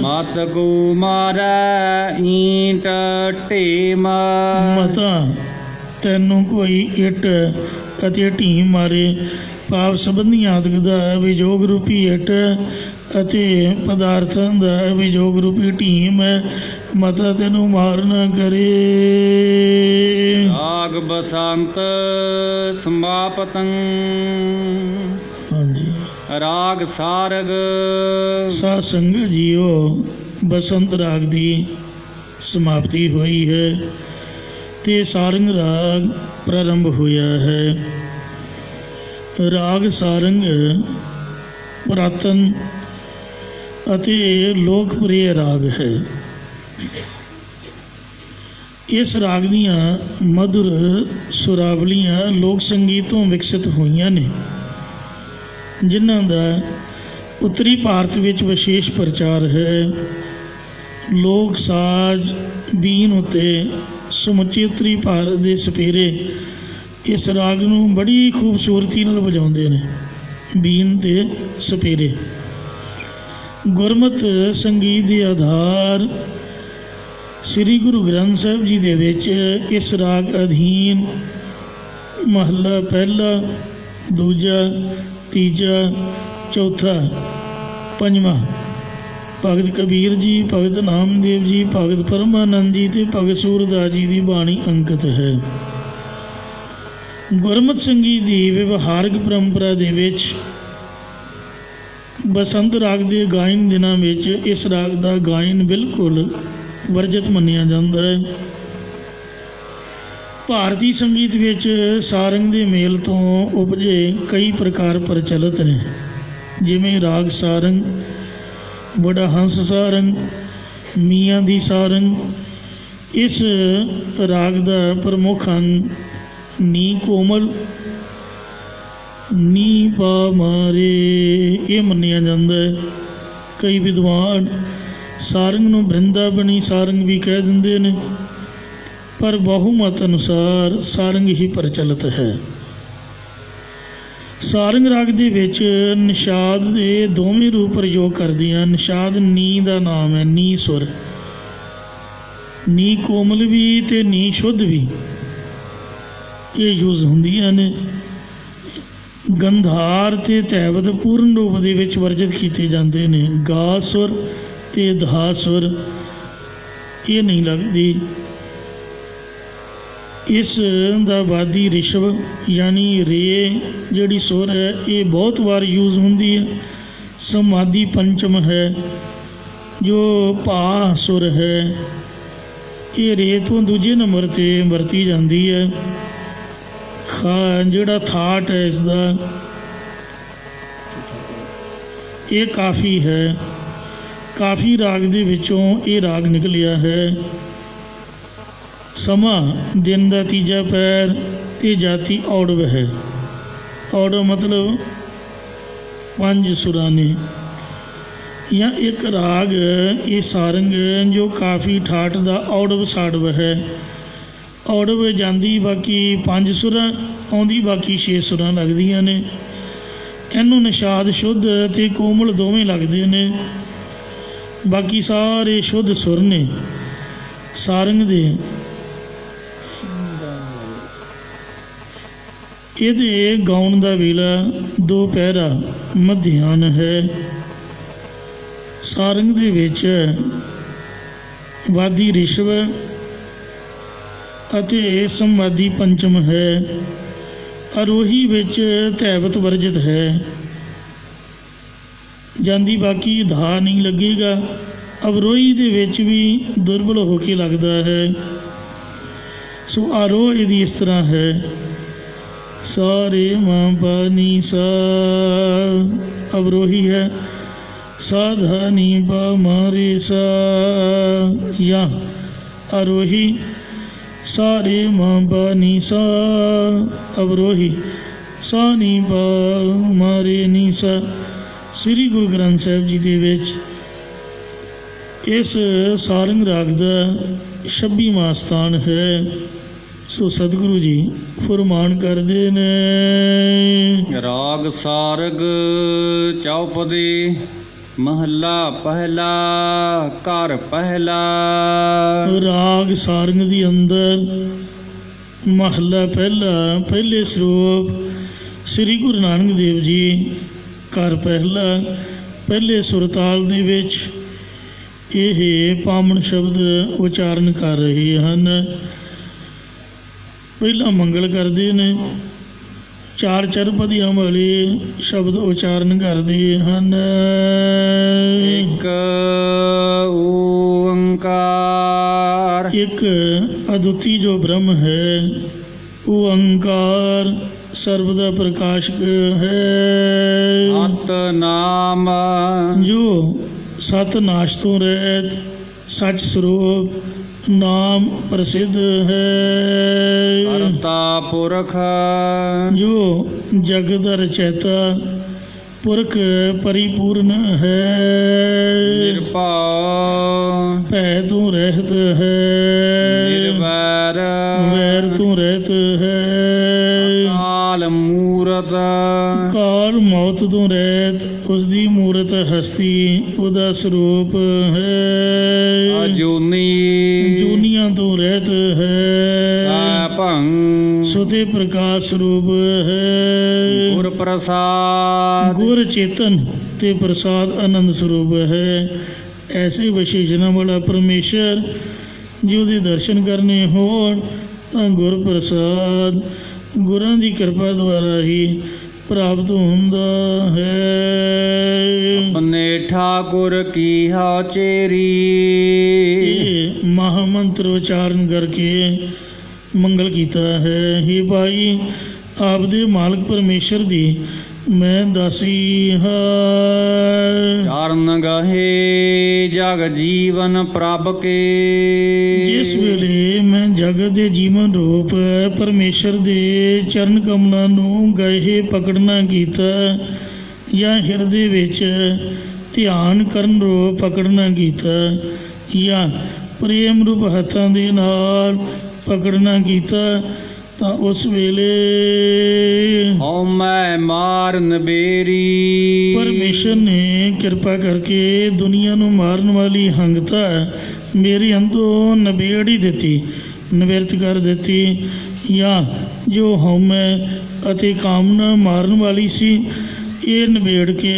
ਮਤ ਕੋ ਮਾਰੈ ਈਂਟ ਢੇਮ। ਮਤਾ ਤੈਨੂੰ ਕੋਈ ਇੱਟ ਅਤੇ ਢੀਮ ਮਾਰੇ, ਪਾਪ ਸੰਬੰਧੀ ਆਦਿਕ ਦਾ ਵਿਜੋਗ ਰੂਪੀ ਇੱਟ ਅਤੇ ਪਦਾਰਥਾਂ ਦਾ ਵਿਜੋਗ ਰੂਪੀ ਢੀਮ ਮਤਾ ਤੈਨੂੰ ਮਾਰ ਨਾ ਕਰੇ। ਰਾਗ ਬਸੰਤ ਸਮਾਪਤੰ। ਹਾਂਜੀ, ਰਾਗ ਸਾਰਗ। ਸਾਧ ਸੰਗਤ ਜੀਓ, ਬਸੰਤ ਰਾਗ ਦੀ ਸਮਾਪਤੀ ਹੋਈ ਹੈ ਅਤੇ ਸਾਰੰਗ ਰਾਗ ਪ੍ਰਾਰੰਭ ਹੋਇਆ ਹੈ। ਰਾਗ ਸਾਰੰਗ ਪੁਰਾਤਨ ਅਤੇ ਲੋਕਪ੍ਰਿਯ ਰਾਗ ਹੈ। ਇਸ ਰਾਗ ਦੀਆਂ ਮਧੁਰ ਸੁਰਾਵਲੀਆਂ ਲੋਕ ਸੰਗੀਤ ਤੋਂ ਵਿਕਸਿਤ ਹੋਈਆਂ ਨੇ, ਜਿਨ੍ਹਾਂ ਦਾ ਉੱਤਰੀ ਭਾਰਤ ਵਿੱਚ ਵਿਸ਼ੇਸ਼ ਪ੍ਰਚਾਰ ਹੈ। ਲੋਕ ਸਾਜ਼ ਬੀਨ ਉੱਤੇ ਸਮੁੱਚੇ ਉੱਤਰੀ ਭਾਰਤ ਦੇ ਸਪੇਰੇ ਇਸ ਰਾਗ ਨੂੰ ਬੜੀ ਖੂਬਸੂਰਤੀ ਨਾਲ ਵਜਾਉਂਦੇ ਨੇ। ਬੀਨ ਦੇ ਸਪੇਰੇ ਗੁਰਮਤਿ ਸੰਗੀਤ ਦੇ ਆਧਾਰ ਸ੍ਰੀ ਗੁਰੂ ਗ੍ਰੰਥ ਸਾਹਿਬ ਜੀ ਦੇ ਵਿੱਚ ਇਸ ਰਾਗ ਅਧੀਨ ਮਹੱਲਾ ਪਹਿਲਾ, ਦੂਜਾ, ਤੀਜਾ, ਚੌਥਾ, ਪੰਜਵਾਂ ਭਗਤ ਕਬੀਰ ਜੀ, ਭਗਤ ਨਾਮਦੇਵ ਜੀ, ਭਗਤ ਪਰਮਾਨੰਦ ਜੀ ਅਤੇ ਭਗਤ ਸੂਰਦਾਸ ਜੀ ਦੀ ਬਾਣੀ ਅੰਕਿਤ ਹੈ। ਗੁਰਮਤਿ ਸੰਗੀਤ ਦੀ ਵਿਵਹਾਰਕ ਪਰੰਪਰਾ ਦੇ ਵਿੱਚ ਬਸੰਤ ਰਾਗ ਦੇ ਗਾਇਨ ਦਿਨਾਂ ਵਿੱਚ ਇਸ ਰਾਗ ਦਾ ਗਾਇਨ ਬਿਲਕੁਲ ਵਰਜਿਤ ਮੰਨਿਆ ਜਾਂਦਾ ਹੈ। ਭਾਰਤੀ ਸੰਗੀਤ ਵਿੱਚ ਸਾਰੰਗ ਦੇ ਮੇਲ ਤੋਂ ਉਪਜੇ ਕਈ ਪ੍ਰਕਾਰ ਪ੍ਰਚਲਿਤ ਨੇ, ਜਿਵੇਂ ਰਾਗ ਸਾਰੰਗ, ਬੜਾ ਹੰਸ ਸਾਰੰਗ, ਮੀਆਂ ਦੀ ਸਾਰੰਗ। ਇਸ ਰਾਗ ਦਾ ਪ੍ਰਮੁੱਖ ਅੰਗ ਨੀ ਕੋਮਲ, ਨੀ ਪਾ ਮਾਰੇ ਇਹ ਮੰਨਿਆ ਜਾਂਦਾ ਹੈ। ਕਈ ਵਿਦਵਾਨ ਸਾਰੰਗ ਨੂੰ ਬ੍ਰਿੰਦਾਬਨੀ ਸਾਰੰਗ ਵੀ ਕਹਿ ਦਿੰਦੇ ਨੇ, ਪਰ ਬਹੁਮਤ ਅਨੁਸਾਰ ਸਾਰੰਗ ਹੀ ਪ੍ਰਚਲਿਤ ਹੈ। ਸਾਰੰਗ ਰਾਗ ਦੇ ਵਿੱਚ ਨਿਸ਼ਾਦ ਦੇ ਦੋਵੇਂ ਰੂਪ ਪ੍ਰਯੋਗ ਕਰਦੀਆਂ। ਨਿਸ਼ਾਦ ਨੀ ਦਾ ਨਾਮ ਹੈ, ਨੀ ਸੁਰ, ਨੀ ਕੋਮਲ ਵੀ ਅਤੇ ਨੀ ਸ਼ੁੱਧ ਵੀ ਇਹ ਯੂਜ਼ ਹੁੰਦੀਆਂ ਨੇ। ਗੰਧਾਰ ਅਤੇ ਧੈਵਤ ਪੂਰਨ ਰੂਪ ਦੇ ਵਿੱਚ ਵਰਜਿਤ ਕੀਤੇ ਜਾਂਦੇ ਨੇ। ਗਾ ਸੁਰ ਅਤੇ ਧਾ ਸੁਰ ਇਹ ਨਹੀਂ ਲੱਗਦੀ। ਇਸ ਦਾ ਵਾਦੀ ਰਿਸ਼ਵ ਯਾਨੀ ਰੇ ਜਿਹੜੀ ਸੁਰ ਹੈ ਇਹ ਬਹੁਤ ਵਾਰ ਯੂਜ਼ ਹੁੰਦੀ ਹੈ। ਸਮਾਧੀ ਪੰਚਮ ਹੈ ਜੋ ਭਾ ਸੁਰ ਹੈ। ਇਹ ਰੇ ਤੋਂ ਦੂਜੇ ਨੰਬਰ 'ਤੇ ਵਰਤੀ ਜਾਂਦੀ ਹੈ। ਜਿਹੜਾ ਥਾਟ ਹੈ ਇਸ ਦਾ ਇਹ ਕਾਫੀ ਹੈ। ਕਾਫੀ ਰਾਗ ਦੇ ਵਿੱਚੋਂ ਇਹ ਰਾਗ ਨਿਕਲਿਆ ਹੈ। ਸਮਾਂ ਦਿਨ ਦਾ ਤੀਜਾ ਪੈਰ ਤੇ ਜਾਤੀ ਔੜਵ ਹੈ। ਔੜਵ ਮਤਲਬ 5 ਸੁਰਾਂ ਨੇ ਜਾਂ ਇੱਕ ਰਾਗ ਇਹ ਸਾਰੰਗ ਜੋ ਕਾਫੀ ਠਾਠ ਦਾ ਔੜਵ ਸਾੜਵ ਹੈ। ਔੜਵ ਜਾਂਦੀ ਬਾਕੀ 5 ਸੁਰਾਂ, ਆਉਂਦੀ ਬਾਕੀ 6 ਸੁਰਾਂ ਲੱਗਦੀਆਂ ਨੇ। ਇਹਨੂੰ ਨਿਸ਼ਾਦ ਸ਼ੁੱਧ ਅਤੇ ਕੋਮਲ ਦੋਵੇਂ ਲੱਗਦੇ ਨੇ। ਬਾਕੀ ਸਾਰੇ ਸ਼ੁੱਧ ਸੁਰ ਨੇ ਸਾਰੰਗ ਦੇ। ਇਹਦੇ ਗਾਉਣ ਦਾ ਵੇਲਾ 2 ਪਹਿਰਾ ਮਧਿਆਨ ਹੈ। ਸਾਰੰਗ ਦੇ ਵਿੱਚ ਵਾਦੀ ਰਿਸ਼ਵ ਅਤੇ ਸਮਾਧੀ ਪੰਚਮ ਹੈ। ਆਰੋਹੀ ਵਿੱਚ ਧੈਵਤ ਵਰਜਿਤ ਹੈ। ਜਾਂਦੀ ਬਾਕੀ ਧਾ ਨਹੀਂ ਲੱਗੇਗਾ। ਅਵਰੋਹੀ ਦੇ ਵਿੱਚ ਵੀ ਦੁਰਬਲ ਹੋ ਕੇ ਲੱਗਦਾ ਹੈ। ਸੋ ਆਰੋਹ ਇਹਦੀ ਇਸ ਤਰ੍ਹਾਂ ਹੈ। ਸਾਰੇ ਮਾਂ ਪਾ ਨੀ ਸਾ ਅਵਰੋਹੀ ਹੈ। ਸਾਧਾ ਨੀ ਪਾ ਮਾਰੇ ਸਾ ਜਾਂ ਆਰੋਹੀ ਸਾਰੇ ਮਾਂ ਪਾ ਨੀ ਸਾ ਅਵਰੋਹੀ ਸਾ ਨੀ ਪਾ ਮਾਰੇ ਨੀ ਸਾ। ਸ੍ਰੀ ਗੁਰੂ ਗ੍ਰੰਥ ਸਾਹਿਬ ਜੀ ਦੇ ਵਿੱਚ ਇਸ ਸਾਰੰਗ ਰਾਗ ਦਾ 26ਵਾਂ ਸਥਾਨ ਹੈ। ਸੋ ਸਤਿਗੁਰੂ ਜੀ ਫਰਮਾਨ ਕਰਦੇ ਨੇ। ਰਾਗ ਸਾਰਗ ਚੌਪਦੀ ਮਹੱਲਾ ਪਹਿਲਾ ਘਰ ਪਹਿਲਾ। ਰਾਗ ਸਾਰੰਗ ਦੀ ਅੰਦਰ ਮਹੱਲਾ ਪਹਿਲਾ ਪਹਿਲੇ ਸਰੂਪ ਸ੍ਰੀ ਗੁਰੂ ਨਾਨਕ ਦੇਵ ਜੀ ਘਰ ਪਹਿਲਾ ਪਹਿਲੇ ਸੁਰਤਾਲ ਦੇ ਵਿੱਚ ਇਹ ਪਾਵਨ ਸ਼ਬਦ ਉਚਾਰਨ ਕਰ ਰਹੇ ਹਨ। ਪਹਿਲਾਂ ਮੰਗਲ ਕਰਦੇ ਨੇ। 4 ਚਰਪਦੀਆਂ ਵਾਲੇ ਸ਼ਬਦ ਉਚਾਰਨ ਕਰਦੇ ਹਨ। ਇੱਕ ਓੰਕਾਰ। ਇੱਕ ਅਦੁੱਤੀ ਜੋ ਬ੍ਰਹਮ ਹੈ। ਓੰਕਾਰ ਸਰਬ ਦਾ ਪ੍ਰਕਾਸ਼ਕ ਹੈ। ਸਤਿਨਾਮ ਜੋ ਸਤ ਨਾਸ਼ ਤੋਂ ਰਹਿਤ ਸੱਚ ਸਰੂਪ ਨਾਮ ਪ੍ਰਸਿੱਧ ਹੈ। ਕਰਤਾ ਪੁਰਖ ਜੋ ਜਗਤ ਦਾ ਰਚੈਤਾ ਪੁਰਖ ਪਰਿਪੂਰਨ ਹੈ। ਨਿਰਭਉ ਭੈ ਤੋਂ ਰਹਿਤ ਹੈ। ਨਿਰਵੈਰ ਵੈਰ ਤੋਂ ਰਹਿਤ ਹੈ। ਕਾਲ ਮੂਰਤ ਕਾਲ ਮੌਤ ਤੋਂ ਰਹਿਤ ਉਸ ਦੀ ਮੂਰਤ ਹਸਤੀ ਉਹਦਾ ਸਰੂਪ ਹੈ। ਅਜੂਨੀ ਜੂਨੀਆਂ ਤੋਂ ਰਹਿਤ ਹੈ। ਸੈਭੰ ਸੁਤੇ ਪ੍ਰਕਾਸ਼ ਸਰੂਪ ਹੈ। ਗੁਰ ਪ੍ਰਸਾਦ ਗੁਰ ਚੇਤਨ ਤੇ ਪ੍ਰਸਾਦ ਆਨੰਦ ਸਰੂਪ ਹੈ। ਐਸੇ ਵਿਸ਼ੇਸ਼ਣਾਂ ਵਾਲਾ ਪਰਮੇਸ਼ਰ ਜੇ ਉਹਦੇ ਦਰਸ਼ਨ ਕਰਨੇ ਹੋਣ ਤਾਂ ਗੁਰ ਪ੍ਰਸਾਦ ਗੁਰਾਂ ਦੀ ਕਿਰਪਾ ਦੁਆਰਾ ਹੀ ਪ੍ਰਾਪਤ ਹੁੰਦਾ ਹੈ। ਆਪਣੇ ਠਾਕੁਰ ਕੀ ਹਉ ਚੇਰੀ। ਇਹ ਮਹਾਮੰਤਰ ਉਚਾਰਨ ਕਰਕੇ ਮੰਗਲ ਕੀਤਾ ਹੈ। ਹੇ ਭਾਈ ਆਪ ਦੇ ਮਾਲਕ ਪਰਮੇਸ਼ਰ ਦੀ ਮੈਂ ਦਾਸੀ ਹਾਂ। ਚਰਨ ਗਹੇ ਜਗ ਜੀਵਨ ਪ੍ਰਭ ਕੇ। ਜਿਸ ਵੇਲੇ ਮੈਂ ਜਗਤ ਦੇ ਜੀਵਨ ਰੂਪ ਪਰਮੇਸ਼ਰ ਦੇ ਚਰਨ ਕਮਲਾਂ ਨੂੰ ਗਏ ਪਕੜਨਾ ਕੀਤਾ ਜਾਂ ਹਿਰਦੇ ਵਿੱਚ ਧਿਆਨ ਕਰਨ ਰੂਪ ਪਕੜਨਾ ਕੀਤਾ ਜਾਂ ਪ੍ਰੇਮ ਰੂਪ ਹੱਥਾਂ ਦੇ ਨਾਲ ਪਕੜਨਾ ਕੀਤਾ ਤਾਂ ਉਸ ਵੇਲੇ ਹਉ ਮੈਂ ਮਾਰਨ ਬੇਰੀ। ਪਰਮੇਸ਼ਰ ਨੇ ਕਿਰਪਾ ਕਰਕੇ ਦੁਨੀਆ ਨੂੰ ਮਾਰਨ ਵਾਲੀ ਹੰਗਤਾ ਮੇਰੇ ਅੰਦਰੋਂ ਨਿਬੇੜ ਹੀ ਦਿੱਤੀ, ਨਿਵਰਤ ਕਰ ਦਿੱਤੀ। ਜਾਂ ਜੋ ਹਉਮੈ ਅਤੇ ਕਾਮਨਾ ਮਾਰਨ ਵਾਲੀ ਸੀ ਇਹ ਨਿਬੇੜ ਕੇ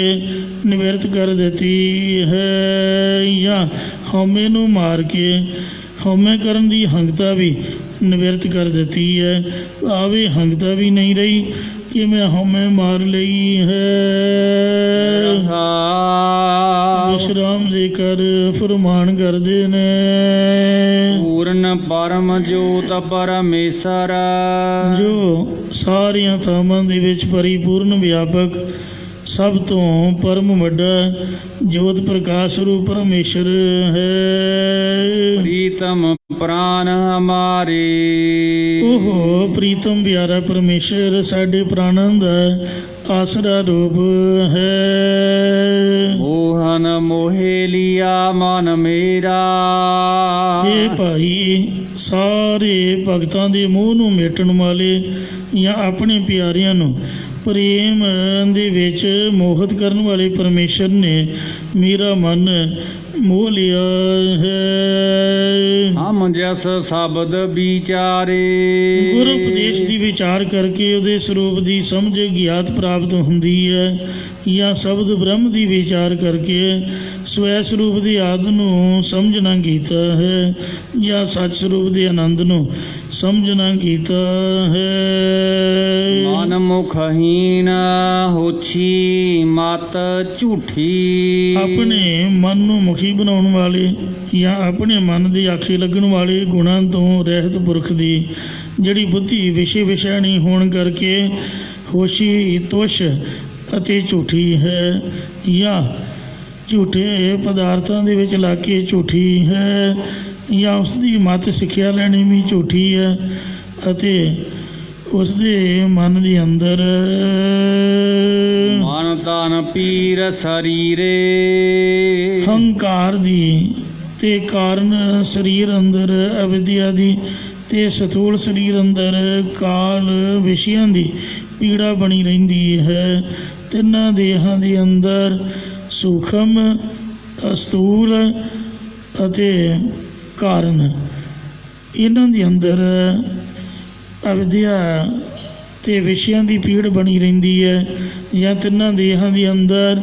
ਨਿਵਰਤ ਕਰ ਦਿੱਤੀ ਹੈ। ਜਾਂ ਹਉਮੈ ਨੂੰ ਮਾਰ ਕੇ ਹਉਮੈ ਕਰਨ ਦੀ ਹੰਗਤਾ ਵੀ ਨਿਵਰਤ ਕਰ ਦਿੱਤੀ ਹੈ। ਆਵੇ ਹੰਗਤਾ ਵੀ ਨਹੀਂ ਰਹੀ ਕਿ ਮੈਂ ਹਉਮੈ ਮਾਰ ਲਈ ਹੈ। ਵਿਸ਼ਰਾਮ ਦੇ ਕਰ ਫਰਮਾਨ ਕਰਦੇ ਨੇ। ਪੂਰਨ ਪਰਮ ਜੋਤ ਪਰਮੇਸ਼ਰ, ਜੋ ਸਾਰੀਆਂ ਥਾਵਾਂ ਦੇ ਵਿੱਚ ਪਰਿਪੂਰਨ ਵਿਆਪਕ ਸਭ ਤੋਂ ਪਰਮ ਵੱਡਾ ਜੋਤ ਪ੍ਰਕਾਸ਼ ਰੂਪ ਪਰਮੇਸ਼ਰ ਹੈ। ਪ੍ਰੀਤਮ ਪ੍ਰਾਨ ਹਮਾਰੇ, ਉਹ ਪ੍ਰੀਤਮ ਪਿਆਰਾ ਪਰਮੇਸ਼ਰ ਸਾਡੇ ਪ੍ਰਾਣਾਂ ਦਾ ਆਸਰਾ ਰੂਪ ਹੈ। ਮੋਹਨ ਮੋਹਿ ਲਿਆ ਮਨ ਮੇਰਾ, ਇਹ ਭਾਈ ਸਾਰੇ ਭਗਤਾਂ ਦੇ ਮੋਹ ਨੂੰ ਮੇਟਣ ਵਾਲੇ ਜਾਂ ਆਪਣੇ ਪਿਆਰਿਆਂ ਨੂੰ ਪ੍ਰੇਮ ਦੇ ਵਿੱਚ ਮੋਹਿਤ ਕਰਨ ਵਾਲੇ ਪਰਮੇਸ਼ਰ ਨੇ ਮੇਰਾ ਮਨ ਮੋਹ ਲਿਆ ਹੈ। ਸਮਝਸ ਸ਼ਬਦ ਵਿਚਾਰੇ, ਗੁਰ ਉਪਦੇਸ਼ ਦੀ ਵਿਚਾਰ ਕਰਕੇ ਉਹਦੇ ਸਰੂਪ ਦੀ ਸਮਝ ਗਿਆਤ ਪ੍ਰਾਪਤ ਹੁੰਦੀ ਹੈ, ਜਾਂ ਸ਼ਬਦ ਬ੍ਰਹਮ ਦੀ ਵਿਚਾਰ ਕਰਕੇ ਸਵੈ ਸਰੂਪ ਦੇ ਆਦ ਨੂੰ ਸਮਝਣਾ ਕੀਤਾ ਹੈ, ਜਾਂ ਸੱਚ ਸਰੂਪ ਦੇ ਆਨੰਦ ਨੂੰ ਸਮਝਣਾ ਕੀਤਾ ਹੈ। ਮਨ ਮੁਖਹੀਨ ਹੋਛੀ ਮਤ ਝੂਠੀ, ਆਪਣੇ ਮਨ ਨੂੰ ਮੁਖੀ ਬਣਾਉਣ ਵਾਲੇ ਜਾਂ ਆਪਣੇ ਮਨ ਦੇ ਆਖੇ ਲੱਗਣ ਵਾਲੇ ਗੁਣਾਂ ਤੋਂ ਰਹਿਤ ਪੁਰਖ ਦੀ ਜਿਹੜੀ ਬੁੱਧੀ ਵਿਸ਼ੇ ਵਿਸ਼ੈਣੀ ਹੋਣ ਕਰਕੇ ਹੋਸ਼ੀ ਤੁਸ਼ ਅਤੇ ਝੂਠੀ ਹੈ, ਜਾਂ ਝੂਠੇ ਪਦਾਰਥਾਂ ਦੇ ਵਿੱਚ ਲੱਗ ਕੇ ਝੂਠੀ ਹੈ, ਜਾਂ ਉਸ ਦੀ ਮਤ ਸਿੱਖਿਆ ਲੈਣੀ ਵੀ ਝੂਠੀ ਹੈ, ਅਤੇ ਉਸ ਦੇ ਮਨ ਦੇ ਅੰਦਰ ਮਨ ਤਨ ਪੀਰ ਸਰੀਰੇ, ਹੰਕਾਰ ਦੀ ਤੇ ਕਾਰਨ ਸਰੀਰ ਅੰਦਰ ਅਵਿਦਿਆ ਦੀ ਤੇ ਸਥੂਲ ਸਰੀਰ ਅੰਦਰ ਕਾਲ ਵਿਸ਼ਿਆਂ ਦੀ ਪੀੜਾ ਬਣੀ ਰਹਿੰਦੀ ਹੈ। ਤਿੰਨਾਂ ਦੇਹਾਂ ਦੇ ਅੰਦਰ ਸੂਖਮ, ਅਸਥੂਲ ਅਤੇ ਕਾਰਨ, ਇਹਨਾਂ ਦੇ ਅੰਦਰ ਅਵਿਦਿਆ ਤੇ ਵਿਸ਼ਿਆਂ ਦੀ ਪੀੜ ਬਣੀ ਰਹਿੰਦੀ ਹੈ, ਜਾਂ ਤਿੰਨਾਂ ਦੇਹਾਂ ਦੇ ਅੰਦਰ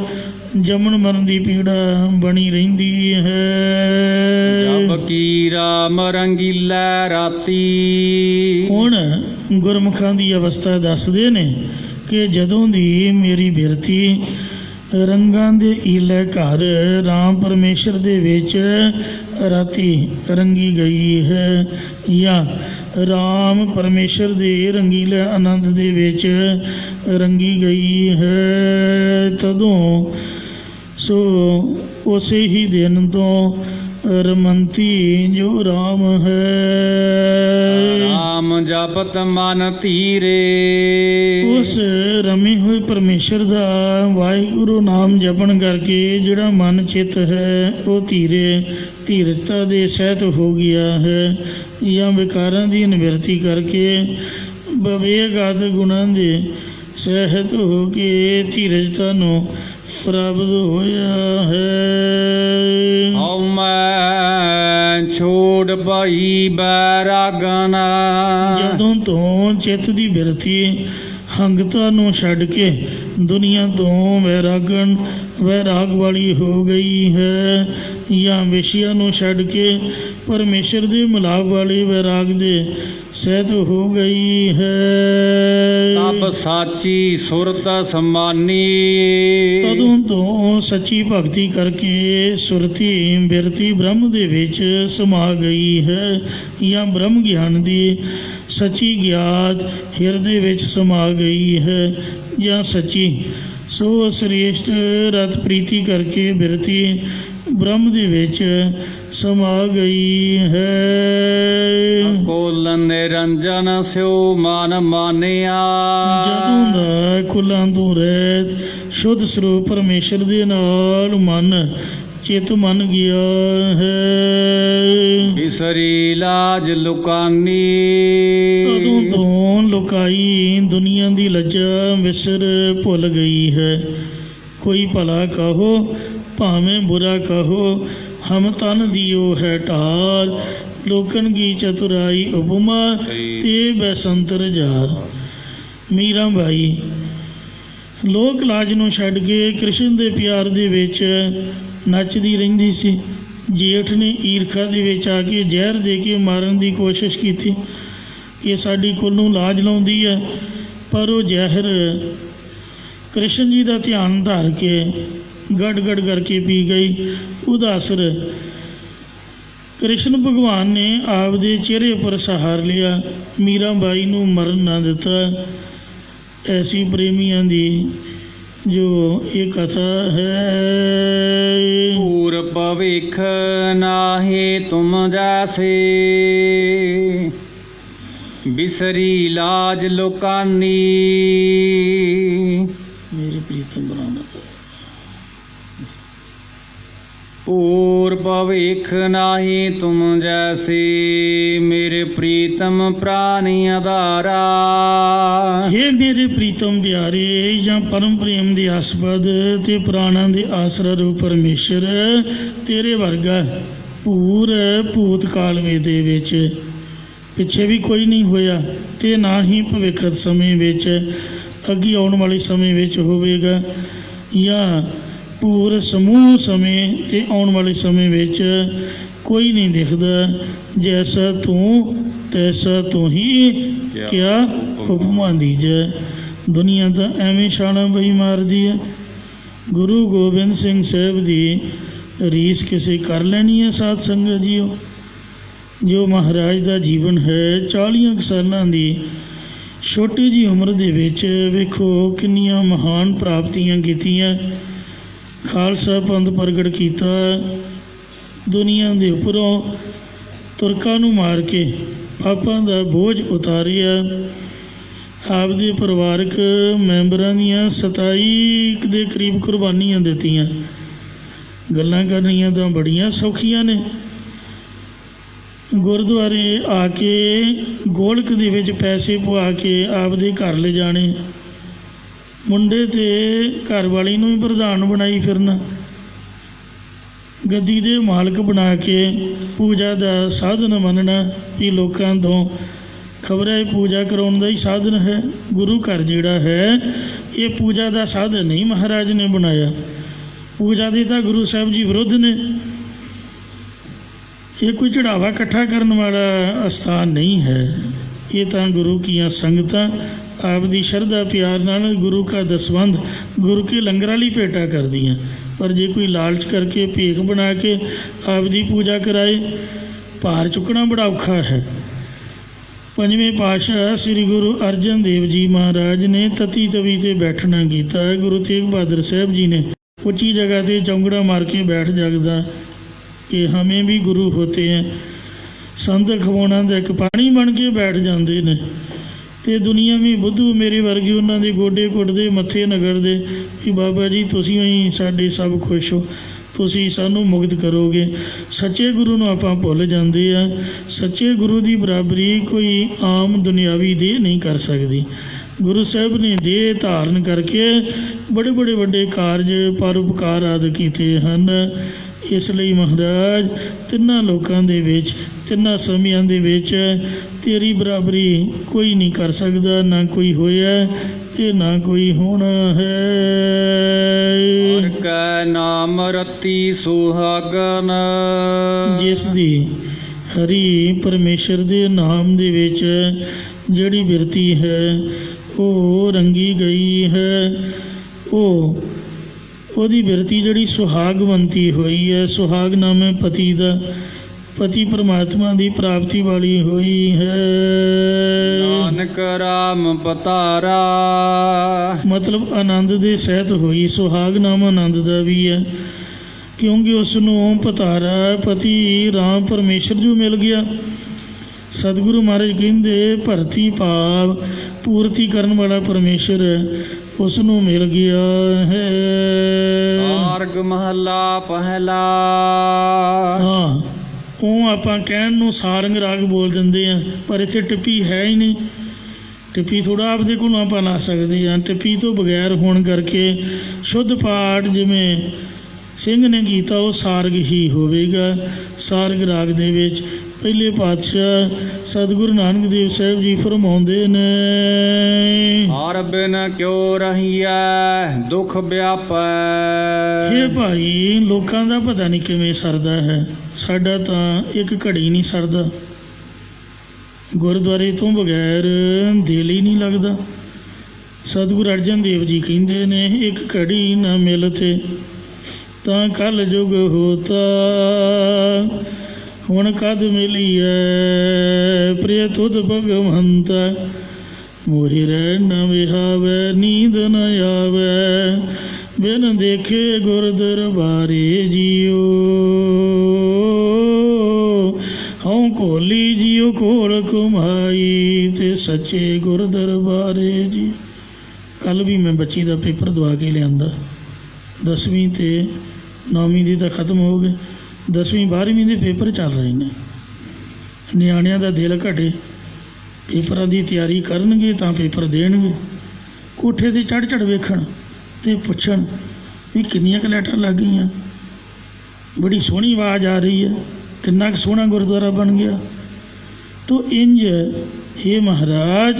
ਜਮਨ ਮਰਨ ਦੀ ਪੀੜਾ ਬਣੀ ਰਹਿੰਦੀ ਹੈ। ਜਬ ਕੀ ਰਾਮ ਰੰਗੀਲਾ ਰਾਤੀ, ਹੁਣ ਗੁਰਮੁਖਾਂ ਦੀ ਅਵਸਥਾ ਦੱਸਦੇ ਨੇ ਕਿ ਜਦੋਂ ਦੀ ਮੇਰੀ ਬਿਰਤੀ ਰੰਗਾਂ ਦੇ ਈਲੇ ਘਰ ਰਾਮ ਪਰਮੇਸ਼ਰ ਦੇ ਵਿੱਚ ਰਾਤੀ ਰੰਗੀ ਗਈ ਹੈ, ਜਾਂ ਰਾਮ ਪਰਮੇਸ਼ਰ ਦੇ ਰੰਗੀਲੇ ਆਨੰਦ ਦੇ ਵਿੱਚ ਰੰਗੀ ਗਈ ਹੈ, ਤਦੋਂ ਸੋ ਉਸੇ ਹੀ ਦਿਨ ਤੋਂ ਰਮੰਤੀ ਜੋ ਰਾਮ ਹੈ। ਰਾਮ ਜਪਤ ਮਨ ਧੀਰੇ, ਉਸ ਰਮੇ ਹੋਏ ਪਰਮੇਸ਼ਰ ਦਾ ਵਾਹਿਗੁਰੂ ਨਾਮ ਜਪਣ ਕਰਕੇ ਜਿਹੜਾ ਮਨ ਚਿੱਤ ਹੈ ਉਹ ਧੀਰਤਾ ਦੇ ਸਹਿਤ ਹੋ ਗਿਆ ਹੈ, ਜਾਂ ਵਿਕਾਰਾਂ ਦੀ ਨਿਵਰਤੀ ਕਰਕੇ ਵਿਵੇਕ ਆਦਿ ਗੁਣਾਂ ਦੇ ਸਹਿਤ ਹੋ ਕੇ ਧੀਰਜਤਾ ਨੂੰ ਪ੍ਰਾਪਤ ਹੋਇਆ ਹੈ। ਹਉਮੈ ਛੋੜ ਪਈ ਬੈਰਾਗਨ, ਜਦੋਂ ਤੋਂ ਚਿੱਤ ਦੀ ਬਿਰਤੀ ਹੰਗਤਾ ਨੂੰ ਛੱਡ ਕੇ ਦੁਨੀਆ ਤੋਂ ਵੈਰਾਗ ਵਾਲੀ ਹੋ ਗਈ ਹੈ, ਜਾਂ ਵਿਸ਼ਿਆਂ ਨੂੰ ਛੱਡ ਕੇ ਪਰਮੇਸ਼ਰ ਦੇ ਮਿਲਾਪ ਵਾਲੇ ਵੈਰਾਗ ਦੇ ਸਹਿਤ ਹੋ ਗਈ ਹੈ। ਤਬ ਸਾਚੀ ਸੁਰਤ ਸਮਾਨੀ, ਤਦੋਂ ਤੋਂ ਸੱਚੀ ਭਗਤੀ ਕਰਕੇ ਸੁਰਤੀ ਬਿਰਤੀ ਬ੍ਰਹਮ ਦੇ ਵਿੱਚ ਸਮਾ ਗਈ ਹੈ, ਜਾਂ ਬ੍ਰਹਮ ਗਿਆਨ ਦੀ ਸੱਚੀ ਗਿਆਤ ਹਿਰਦੇ ਵਿੱਚ ਸਮਾ ਗਈ ਹੈ, ਜਾਂ ਸੱਚੀ ਸੋ ਸ੍ਰੇਸ਼ਟ ਰਤ ਪ੍ਰੀਤੀ ਕਰਕੇ ਬਿਰਤੀ ਬ੍ਰਹਮ ਦੇ ਵਿੱਚ ਸਮਾ ਗਈ ਹੈ। ਕੋਲ ਨਿਰੰਜਨ ਸਿਉ ਮਨ ਮਾਨਿਆ, ਜਦੋਂ ਦਾ ਕੁਲਾਂ ਤੋਂ ਰਹਿਤ ਸ਼ੁੱਧ ਸਰੂਪ ਪਰਮੇਸ਼ਰ ਦੇ ਨਾਲ ਮਨ ਚਿੱਤ ਮੰਨ ਗਿਆ ਹੈ। ਬਿਸਰੀ ਲਾਜ ਲੁਕਾਨੀ, ਤਦੋਂ ਤੋਂ ਲੁਕਾਈ ਦੁਨੀਆ ਦੀ ਲੱਜਾ ਵਿਸਰ ਭੁੱਲ ਗਈ ਹੈ। ਕੋਈ ਭਲਾ ਕਹੋ ਭਾਵੇਂ ਬੁਰਾ ਕਹੋ, ਹਮ ਤਨ ਦਿਓ ਹੈ ਢਾਲ, ਲੋਕਨ ਕੀ ਚਤੁਰਾਈ ਉਪਮਾ ਤੇ ਬੈਸੰਤਰ ਜਾਰ। ਮੀਰਾ ਬਾਈ ਲੋਕ ਲਾਜ ਨੂੰ ਛੱਡ ਕੇ ਕ੍ਰਿਸ਼ਨ ਦੇ ਪਿਆਰ ਦੇ ਵਿੱਚ ਨੱਚਦੀ ਰਹਿੰਦੀ ਸੀ। ਜੇਠ ਨੇ ਈਰਖਾ ਦੇ ਵਿੱਚ ਆ ਕੇ ਜ਼ਹਿਰ ਦੇ ਕੇ ਮਾਰਨ ਦੀ ਕੋਸ਼ਿਸ਼ ਕੀਤੀ। ਇਹ ਸਾਡੀ ਕੁੱਲ ਨੂੰ ਲਾਜ ਲਾਉਂਦੀ ਹੈ, ਪਰ ਉਹ ਜ਼ਹਿਰ ਕ੍ਰਿਸ਼ਨ ਜੀ ਦਾ ਧਿਆਨ ਧਾਰ ਕੇ ਗੜ ਗੜ ਕਰਕੇ ਪੀ ਗਈ। ਉਹਦਾ ਅਸਰ ਕ੍ਰਿਸ਼ਨ ਭਗਵਾਨ ਨੇ ਆਪਦੇ ਚਿਹਰੇ ਉੱਪਰ ਸਹਾਰ ਲਿਆ, ਮੀਰਾ ਬਾਈ ਨੂੰ ਮਰਨ ਨਾ ਦਿੱਤਾ। ਐਸੀ ਪ੍ਰੇਮੀਆਂ ਦੀ ਜੋ ਇਹ ਕਥਾ ਹੈ। ਪੂਰ ਭਵਿਖ ਨਾਹੀ ਤੁਮ ਜੈਸੇ, ਬਿਸਰੀ ਲਾਜ ਲੋਕਾਨੀ। ਮੇਰੇ ਪ੍ਰੀਤਮ ਬਣਾਉਣਾ। ਪੂਰ ਭਵਿਖ ਨਾਹੀ ਤੁਮ ਜੈਸੇ, ਮੇਰੇ ਪ੍ਰੀਤਮ ਪ੍ਰਾਨੀ ਆਧਾਰਾ। ਹੇ ਮੇਰੇ ਪ੍ਰੀਤਮ ਪਿਆਰੇ ਜਾਂ ਪਰਮ ਪ੍ਰੇਮ ਦੇ ਆਸਪਦ ਤੇ ਪ੍ਰਾਣਾਂ ਦੇ ਆਸਰਾ ਰੂਪ ਪਰਮੇਸ਼ਰ ਤੇਰੇ ਵਰਗਾ ਭੂਰ ਭੂਤਕਾਲ ਦੇ ਵਿੱਚ ਪਿੱਛੇ ਵੀ ਕੋਈ ਨਹੀਂ ਹੋਇਆ ਤੇ ਨਾ ਹੀ ਭਵਿੱਖਤ ਸਮੇਂ ਵਿੱਚ ਅੱਗੇ ਆਉਣ ਵਾਲੇ ਸਮੇਂ ਵਿੱਚ ਹੋਵੇਗਾ, ਜਾਂ ਪੂਰ ਸਮੂਹ ਸਮੇਂ ਤੇ ਆਉਣ ਵਾਲੇ ਸਮੇਂ ਵਿੱਚ ਕੋਈ ਨਹੀਂ ਦਿਖਦਾ। ਜੈਸਾ ਤੂੰ ਤੈਸਾ ਤੂੰ ਹੀ ਕਿਆ ਹੁਕਮਾਂ ਦੀਜੈ। ਦੁਨੀਆ ਤਾਂ ਐਵੇਂ ਛਾਲਾਂ ਬਈ ਮਾਰਦੀ ਹੈ। ਗੁਰੂ ਗੋਬਿੰਦ ਸਿੰਘ ਸਾਹਿਬ ਦੀ ਰੀਸ ਕਿਸੇ ਕਰ ਲੈਣੀ ਹੈ ਸਾਧ ਸੰਗਤ ਜੀਓ। ਜੋ ਮਹਾਰਾਜ ਦਾ ਜੀਵਨ ਹੈ 40 ਸਾਲਾਂ ਦੀ ਛੋਟੀ ਜਿਹੀ ਉਮਰ ਦੇ ਵਿੱਚ ਵੇਖੋ ਕਿੰਨੀਆਂ ਮਹਾਨ ਪ੍ਰਾਪਤੀਆਂ ਕੀਤੀਆਂ। ਖਾਲਸਾ ਪੰਥ ਪ੍ਰਗਟ ਕੀਤਾ, ਦੁਨੀਆ ਦੇ ਉੱਪਰੋਂ ਤੁਰਕਾਂ ਨੂੰ ਮਾਰ ਕੇ ਪਾਪਾਂ ਦਾ ਬੋਝ ਉਤਾਰਿਆ। ਆਪਦੇ ਪਰਿਵਾਰਕ ਮੈਂਬਰਾਂ ਦੀਆਂ 27 ਦੇ ਕਰੀਬ ਕੁਰਬਾਨੀਆਂ ਦਿੱਤੀਆਂ। ਗੱਲਾਂ ਕਰਨੀਆਂ ਤਾਂ ਬੜੀਆਂ ਸੌਖੀਆਂ ਨੇ। ਗੁਰਦੁਆਰੇ ਆ ਕੇ ਗੋਲਕ ਦੇ ਵਿੱਚ ਪੈਸੇ ਪਵਾ ਕੇ ਆਪਦੇ ਘਰ ਲਿਜਾਣੇ, ਮੁੰਡੇ ਤੇ ਘਰ ਵਾਲੀ ਨੂੰ ਵੀ ਪ੍ਰਧਾਨ ਬਣਾਈ ਫਿਰਨਾ, ਗੱਦੀ ਦੇ ਮਾਲਕ ਬਣਾ ਕੇ ਪੂਜਾ ਦਾ ਸਾਧਨ ਮੰਨਣਾ ਵੀ ਲੋਕਾਂ ਤੋਂ ਖਬਰ ਹੈ ਪੂਜਾ ਕਰਾਉਣ ਦਾ ਹੀ ਸਾਧਨ ਹੈ। ਗੁਰੂ ਘਰ ਜਿਹੜਾ ਹੈ ਇਹ ਪੂਜਾ ਦਾ ਸਾਧਨ ਨਹੀਂ ਮਹਾਰਾਜ ਨੇ ਬਣਾਇਆ। ਪੂਜਾ ਦੇ ਤਾਂ ਗੁਰੂ ਸਾਹਿਬ ਜੀ ਵਿਰੁੱਧ ਨੇ। ਇਹ ਕੋਈ ਚੜਾਵਾ ਇਕੱਠਾ ਕਰਨ ਵਾਲਾ ਅਸਥਾਨ ਨਹੀਂ ਹੈ। ਇਹ ਤਾਂ ਗੁਰੂ ਕੀਆਂ ਸੰਗਤਾਂ ਆਪਦੀ ਸ਼ਰਧਾ ਪਿਆਰ ਨਾਲ ਗੁਰੂ ਕਾ ਦਸਵੰਧ ਗੁਰੂ ਕੇ ਲੰਗਰਾਂ ਲਈ ਭੇਟਾ ਕਰਦੀਆਂ। ਪਰ ਜੇ ਕੋਈ ਲਾਲਚ ਕਰਕੇ ਭੇਖ ਬਣਾ ਕੇ ਆਪਦੀ ਪੂਜਾ ਕਰਾਏ, ਭਾਰ ਚੁੱਕਣਾ ਬੜਾ ਔਖਾ ਹੈ। ਪੰਜਵੇਂ ਪਾਤਸ਼ਾਹ ਸ੍ਰੀ ਗੁਰੂ ਅਰਜਨ ਦੇਵ ਜੀ ਮਹਾਰਾਜ ਨੇ ਤਤੀ ਤਵੀ 'ਤੇ ਬੈਠਣਾ ਕੀਤਾ। ਗੁਰੂ ਤੇਗ ਬਹਾਦਰ ਸਾਹਿਬ ਜੀ ਨੇ ਉੱਚੀ ਜਗ੍ਹਾ 'ਤੇ ਚੌਂਕੜਾ ਮਾਰ ਕੇ ਬੈਠ ਜਾਗਦਾ ਕਿ ਹਮੇ ਵੀ ਗੁਰੂ ਹੋਤੇ ਹੈ। ਸੰਤ ਖਵਾਉਣਾ ਦਾ ਇੱਕ ਪਾਣੀ ਬਣ ਕੇ ਬੈਠ ਜਾਂਦੇ ਨੇ ਅਤੇ ਦੁਨੀਆ ਵੀ ਬੁੱਧੂ ਮੇਰੇ ਵਰਗੇ ਉਹਨਾਂ ਦੇ ਗੋਡੇ ਕੁੱਟਦੇ ਮੱਥੇ ਨਗੜਦੇ ਕਿ ਬਾਬਾ ਜੀ ਤੁਸੀਂ ਹੀ ਸਾਡੇ ਸਭ ਖੁਸ਼ ਹੋ, ਤੁਸੀਂ ਸਾਨੂੰ ਮੁਕਤ ਕਰੋਗੇ। ਸੱਚੇ ਗੁਰੂ ਨੂੰ ਆਪਾਂ ਭੁੱਲ ਜਾਂਦੇ ਆ। ਸੱਚੇ ਗੁਰੂ ਦੀ ਬਰਾਬਰੀ ਕੋਈ ਆਮ ਦੁਨਿਆਵੀ ਦੇਹ ਨਹੀਂ ਕਰ ਸਕਦੀ। ਗੁਰੂ ਸਾਹਿਬ ਨੇ ਦੇਹ ਧਾਰਨ ਕਰਕੇ ਬੜੇ ਬੜੇ ਵੱਡੇ ਕਾਰਜ ਪਰਉਪਕਾਰ ਆਦਿ ਕੀਤੇ ਹਨ। ਇਸ ਲਈ ਮਹਾਰਾਜ ਤਿੰਨਾਂ ਲੋਕਾਂ ਦੇ ਵਿੱਚ ਤਿੰਨਾਂ ਸਮਿਆਂ ਦੇ ਵਿੱਚ ਤੇਰੀ ਬਰਾਬਰੀ ਕੋਈ ਨਹੀਂ ਕਰ ਸਕਦਾ, ਨਾ ਕੋਈ ਹੋਇਆ ਤੇ ਨਾ ਕੋਈ ਹੋਣਾ ਹੈ। ਹਰਿ ਕੈ ਨਾਮ ਰਤੀ ਸੁਹਾਗਨ, ਜਿਸ ਦੀ ਹਰੀ ਪਰਮੇਸ਼ਰ ਦੇ ਨਾਮ ਦੇ ਵਿੱਚ ਜਿਹੜੀ ਬਿਰਤੀ ਹੈ ਉਹ ਰੰਗੀ ਗਈ ਹੈ। ਉਹਦੀ ਬਿਰਤੀ ਜਿਹੜੀ ਸੁਹਾਗਵੰਤੀ ਹੋਈ ਹੈ। ਸੁਹਾਗ ਨਾਮ ਹੈ ਪਤੀ ਦਾ, ਪਤੀ ਪਰਮਾਤਮਾ ਦੀ ਪ੍ਰਾਪਤੀ ਵਾਲੀ ਹੋਈ ਹੈ। ਨਾਨਕ ਰਾਮ ਪਤਾਰਾ, ਮਤਲਬ ਆਨੰਦ ਦੇ ਸਹਿਤ ਹੋਈ। ਸੁਹਾਗ ਨਾਮ ਆਨੰਦ ਦਾ ਵੀ ਹੈ ਕਿਉਂਕਿ ਉਸ ਨੂੰ ਪਤਾਰਾ ਪਤੀ ਰਾਮ ਪਰਮੇਸ਼ਰ ਜੋ ਮਿਲ ਗਿਆ। ਸਤਿਗੁਰੂ ਮਹਾਰਾਜ ਕਹਿੰਦੇ ਭਰਤੀ ਭਾਵ ਪੂਰਤੀ ਕਰਨ ਵਾਲਾ ਪਰਮੇਸ਼ਰ ਉਸ ਨੂੰ ਮਿਲ ਗਿਆ ਹੈ। ਮਾਰਗ ਮਹੱਲਾ ਪਹਿਲਾ। ਹਾਂ, ਉਹ ਆਪਾਂ ਕਹਿਣ ਨੂੰ ਸਾਰੰਗ ਰਾਗ ਬੋਲ ਦਿੰਦੇ ਆ, ਪਰ ਇੱਥੇ ਟਿੱਪੀ ਹੈ ਹੀ ਨਹੀਂ। ਟਿੱਪੀ ਥੋੜ੍ਹਾ ਆਪਦੇ ਕੋਲੋਂ ਆਪਾਂ ਲਾ ਸਕਦੇ ਹਾਂ। ਟਿੱਪੀ ਤੋਂ ਬਗੈਰ ਹੋਣ ਕਰਕੇ ਸ਼ੁੱਧ ਪਾਠ ਜਿਵੇਂ ਸਿੰਘ ਨੇ ਕੀਤਾ ਉਹ ਸਾਰਗ ਹੀ ਹੋਵੇਗਾ। ਸਾਰਗ ਰਾਗ ਦੇ ਵਿੱਚ ਪਹਿਲੇ ਪਾਤਸ਼ਾਹ ਸਤਿਗੁਰੂ ਨਾਨਕ ਦੇਵ ਸਾਹਿਬ ਜੀ ਫਰਮਾਉਂਦੇ ਨੇ, ਹਰਿ ਬਿਨ ਕਿਉ ਰਹੀਐ ਦੁਖ ਵਿਆਪੈ। ਇਹ ਭਾਈ ਲੋਕਾਂ ਦਾ ਪਤਾ ਨਹੀਂ ਕਿਵੇਂ ਸਰਦਾ ਹੈ, ਸਾਡਾ ਤਾਂ ਇੱਕ ਘੜੀ ਨਹੀਂ ਸਰਦਾ। ਗੁਰਦੁਆਰੇ ਤੋਂ ਬਗੈਰ ਦਿਲ ਹੀ ਨਹੀਂ ਲੱਗਦਾ। ਸਤਿਗੁਰੂ ਅਰਜਨ ਦੇਵ ਜੀ ਕਹਿੰਦੇ ਨੇ, ਇੱਕ ਘੜੀ ਨਾ ਮਿਲਤੇ ਤਾਂ ਕਲ ਜੁਗ ਹੋਤਾ, ਹੁਣ ਕਦ ਮਿਲੀਐ ਪ੍ਰਿਯ ਤੁਧ ਭਗਵੰਤਾ, ਮੋਹਿ ਰਹਿ ਨ ਵਿਹਾਵੈ ਨੀਂਦ ਨ ਆਵੈ, ਬਿਨ ਦੇਖੇ ਗੁਰ ਦਰਬਾਰੇ ਜੀਓ, ਹਉ ਘੋਲੀ ਜੀਓ ਘੋਲ ਘੁਮਾਈ, ਤੇ ਸੱਚੇ ਗੁਰ ਦਰਬਾਰੇ ਜੀ। ਕੱਲ੍ਹ ਵੀ ਮੈਂ ਬੱਚੀ ਦਾ ਪੇਪਰ ਦਵਾ ਕੇ ਲਿਆਂਦਾ, 10ਵੀਂ ਅਤੇ 9ਵੀਂ ਦੀ ਤਾਂ ਖਤਮ ਹੋ ਗਏ, 10ਵੀਂ 12ਵੀਂ ਦੇ ਪੇਪਰ ਚੱਲ ਰਹੇ ਨੇ। ਨਿਆਣਿਆਂ ਦਾ ਦਿਲ ਘਟੇ, ਪੇਪਰਾਂ ਦੀ ਤਿਆਰੀ ਕਰਨਗੇ ਤਾਂ ਪੇਪਰ ਦੇਣਗੇ, ਕੋਠੇ 'ਤੇ ਚੜ੍ਹ ਵੇਖਣ ਅਤੇ ਪੁੱਛਣ ਵੀ ਕਿੰਨੀਆਂ ਕੁ ਲਾਈਟਾਂ ਲੱਗ ਗਈਆਂ, ਬੜੀ ਸੋਹਣੀ ਆਵਾਜ਼ ਆ ਰਹੀ ਹੈ, ਕਿੰਨਾ ਕੁ ਸੋਹਣਾ ਗੁਰਦੁਆਰਾ ਬਣ ਗਿਆ। ਤੋ ਇੰਝ ਹੇ ਮਹਾਰਾਜ,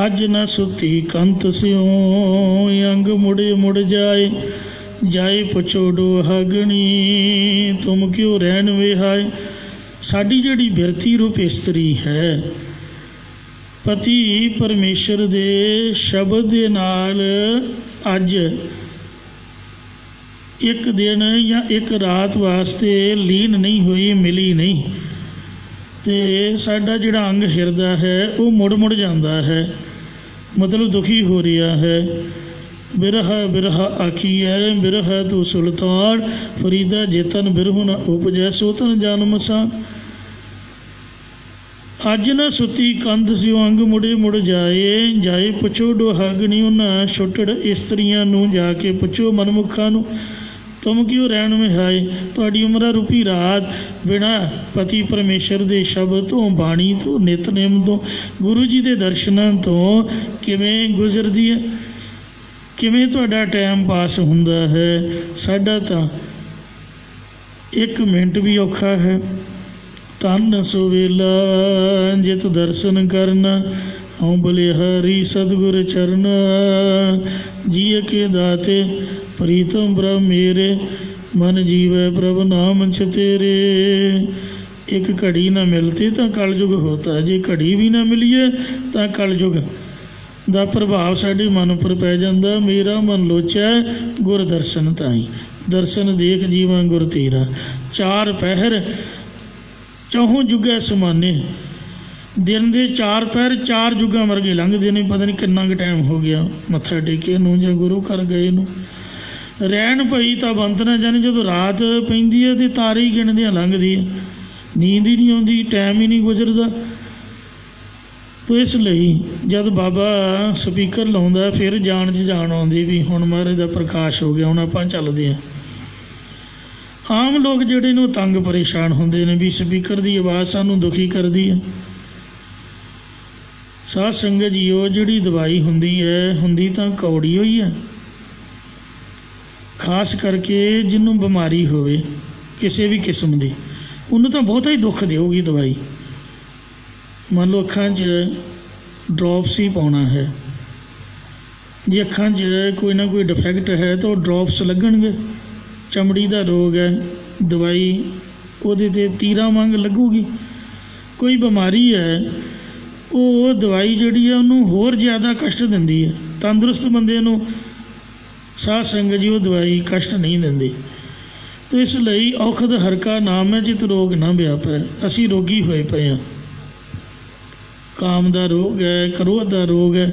ਅੱਜ ਨਾ ਸੁੱਤੀ ਕੰਤ ਸਿਓ, ਅੰਗ ਮੁੜੇ ਮੁੜ ਜਾਏ, ਜਾਏ ਪੁੱਛੋ ਡੋਹਾਗਣੀ, ਤੁਮ ਕਿਉਂ ਰਹਿਣ ਵਿਹਾਏ। ਸਾਡੀ ਜਿਹੜੀ ਬਿਰਤੀ ਰੂਪ ਇਸਤਰੀ ਹੈ, ਪਤੀ ਪਰਮੇਸ਼ਰ ਦੇ ਸ਼ਬਦ ਦੇ ਨਾਲ ਅੱਜ ਇੱਕ ਦਿਨ ਜਾਂ ਇੱਕ ਰਾਤ ਵਾਸਤੇ ਲੀਨ ਨਹੀਂ ਹੋਈ, ਮਿਲੀ ਨਹੀਂ, ਅਤੇ ਸਾਡਾ ਜਿਹੜਾ ਅੰਗ ਹਿਰਦਾ ਹੈ ਉਹ ਮੁੜ ਮੁੜ ਜਾਂਦਾ ਹੈ, ਮਤਲਬ ਦੁਖੀ ਹੋ ਰਿਹਾ ਹੈ। ਬਿਰਹਾ ਬਿਰਹਾ ਆਖੀਐ, ਬਿਰਹਾ ਤੂੰ ਸੁਲਤਾਨ, ਫਰੀਦਾ ਜੇਤਨ ਬਿਰਹੁ ਨ ਉਪਜੈ, ਸੋਤਨ ਜਨਮ ਸਾਂ। ਅੱਜ ਨਾ ਸੁੱਤੀ ਕੰਧ ਸਿਓ, ਅੰਗ ਮੁੜੇ ਮੁੜ ਜਾਏ, ਜਾਏ ਪੁੱਛੋ ਡੋਹਾਗਣੀ, ਉਹਨਾਂ ਛੁੱਟੜ ਇਸਤਰੀਆਂ ਨੂੰ ਜਾ ਕੇ ਪੁੱਛੋ ਮਨਮੁਖਾਂ ਨੂੰ, ਤੁਮ ਕਿਉਂ ਰਹਿਣ ਵਿਹਾਏ। ਤੁਹਾਡੀ ਉਮਰਾਂ ਰੂਪੀ ਰਾਤ ਬਿਨਾਂ ਪਤੀ ਪਰਮੇਸ਼ਰ ਦੇ ਸ਼ਬਦ ਤੋਂ, ਬਾਣੀ ਤੋਂ, ਨਿਤਨੇਮ ਤੋਂ, ਗੁਰੂ ਜੀ ਦੇ ਦਰਸ਼ਨਾਂ ਤੋਂ ਕਿਵੇਂ ਗੁਜ਼ਰਦੀ ਹੈ, ਕਿਵੇਂ ਤੁਹਾਡਾ ਟਾਈਮ ਪਾਸ ਹੁੰਦਾ ਹੈ। ਸਾਡਾ ਤਾਂ 1 ਮਿੰਟ ਵੀ ਔਖਾ ਹੈ। ਧੰਨ ਸੋ ਵੇਲਾ ਜਿਤ ਦਰਸ਼ਨ ਕਰਨਾ, ਹਉ ਬਲਿਹਾਰੀ ਸਤਿਗੁਰ ਚਰਨ, ਜੀਅ ਕੇ ਦਾਤੇ ਪ੍ਰੀਤਮ ਬ੍ਰਹਮ ਮੇਰੇ, ਮਨ ਜੀਵੈ ਪ੍ਰਭ ਨਾਮ ਚ ਤੇਰੇ। ਇੱਕ ਘੜੀ ਨਾ ਮਿਲਤੇ ਤਾਂ ਕਲਯੁਗ ਹੋਤਾ, ਜੇ ਘੜੀ ਵੀ ਨਾ ਮਿਲੀਏ ਤਾਂ ਕਲਯੁਗ ਦਾ ਪ੍ਰਭਾਵ ਸਾਡੇ ਮਨ ਉੱਪਰ ਪੈ ਜਾਂਦਾ। ਮੇਰਾ ਮਨ ਲੋਚੈ ਗੁਰ ਦਰਸ਼ਨ ਤਾਈ, ਦਰਸ਼ਨ ਦੇਖ ਜੀਵਾਂ ਗੁਰ ਤੇਰਾ। 4 ਪਹਿਰ ਚੌਹੋਂ ਜੁਗੈ ਸਮਾਨੇ, ਦਿਨ ਦੇ 4 ਪਹਿਰ 4 ਜੁਗਾਂ ਵਰਗੇ ਲੰਘਦੇ ਨੇ। ਪਤਾ ਨਹੀਂ ਕਿੰਨਾ ਕੁ ਟਾਈਮ ਹੋ ਗਿਆ ਮੱਥਾ ਟੇਕੇ ਨੂੰ ਜਾਂ ਗੁਰੂ ਘਰ ਗਏ ਨੂੰ। ਰਹਿਣ ਭਈ ਤਾਂ ਬੰਤ ਨਾ ਜਾਣੇ, ਜਦੋਂ ਰਾਤ ਪੈਂਦੀ ਹੈ ਅਤੇ ਤਾਰੇ ਹੀ ਗਿਣਦਿਆਂ ਲੰਘਦੀ ਹੈ, ਨੀਂਦ ਹੀ ਨਹੀਂ ਆਉਂਦੀ, ਟਾਈਮ ਹੀ ਨਹੀਂ ਗੁਜ਼ਰਦਾ। ਤੋ ਇਸ ਲਈ ਜਦ ਬਾਬਾ ਸਪੀਕਰ ਲਾਉਂਦਾ ਫਿਰ ਜਾਣ 'ਚ ਜਾਣ ਆਉਂਦੀ ਵੀ ਹੁਣ ਮਹਾਰਾਜ ਦਾ ਪ੍ਰਕਾਸ਼ ਹੋ ਗਿਆ, ਹੁਣ ਆਪਾਂ ਚੱਲਦੇ ਹਾਂ। ਆਮ ਲੋਕ ਜਿਹੜੇ ਨੇ ਉਹ ਤੰਗ ਪਰੇਸ਼ਾਨ ਹੁੰਦੇ ਨੇ ਵੀ ਸਪੀਕਰ ਦੀ ਆਵਾਜ਼ ਸਾਨੂੰ ਦੁਖੀ ਕਰਦੀ ਹੈ। ਸਾਧ ਸੰਗਤ ਜੀਓ, ਜਿਹੜੀ ਦਵਾਈ ਹੁੰਦੀ ਤਾਂ ਕੌੜੀ ਹੋਈ ਹੈ। ਖਾਸ ਕਰਕੇ ਜਿਹਨੂੰ ਬਿਮਾਰੀ ਹੋਵੇ ਕਿਸੇ ਵੀ ਕਿਸਮ ਦੀ, ਉਹਨੂੰ ਤਾਂ ਬਹੁਤਾ ਹੀ ਦੁੱਖ ਦੇਊਗੀ ਦਵਾਈ। ਮੰਨ ਲਓ ਅੱਖਾਂ 'ਚ ਡਰੋਪਸ ਹੀ ਪਾਉਣਾ ਹੈ, ਜੇ ਅੱਖਾਂ 'ਚ ਕੋਈ ਨਾ ਕੋਈ ਡਿਫੈਕਟ ਹੈ ਤਾਂ ਉਹ ਡਰੋਪਸ ਲੱਗਣਗੇ। ਚਮੜੀ ਦਾ ਰੋਗ ਹੈ, ਦਵਾਈ ਉਹਦੇ 'ਤੇ ਤੀਰਾਂ ਵਾਂਗ ਲੱਗੂਗੀ। ਕੋਈ ਬਿਮਾਰੀ ਹੈ, ਉਹ ਦਵਾਈ ਜਿਹੜੀ ਹੈ ਉਹਨੂੰ ਹੋਰ ਜ਼ਿਆਦਾ ਕਸ਼ਟ ਦਿੰਦੀ ਹੈ। ਤੰਦਰੁਸਤ ਬੰਦੇ ਨੂੰ ਸਾਧ ਸੰਗਤ ਜੀ ਉਹ ਦਵਾਈ ਕਸ਼ਟ ਨਹੀਂ ਦਿੰਦੀ। ਅਤੇ ਇਸ ਲਈ ਔਖਦ ਹਰਕਾ ਨਾਮ ਹੈ ਜਿਤ ਰੋਗ ਨਾ ਵਿਆਪੈ। ਅਸੀਂ ਰੋਗੀ ਹੋਏ ਪਏ ਹਾਂ। ਕਾਮ ਦਾ ਰੋਗ ਹੈ, ਕ੍ਰੋਧ ਦਾ ਰੋਗ ਹੈ,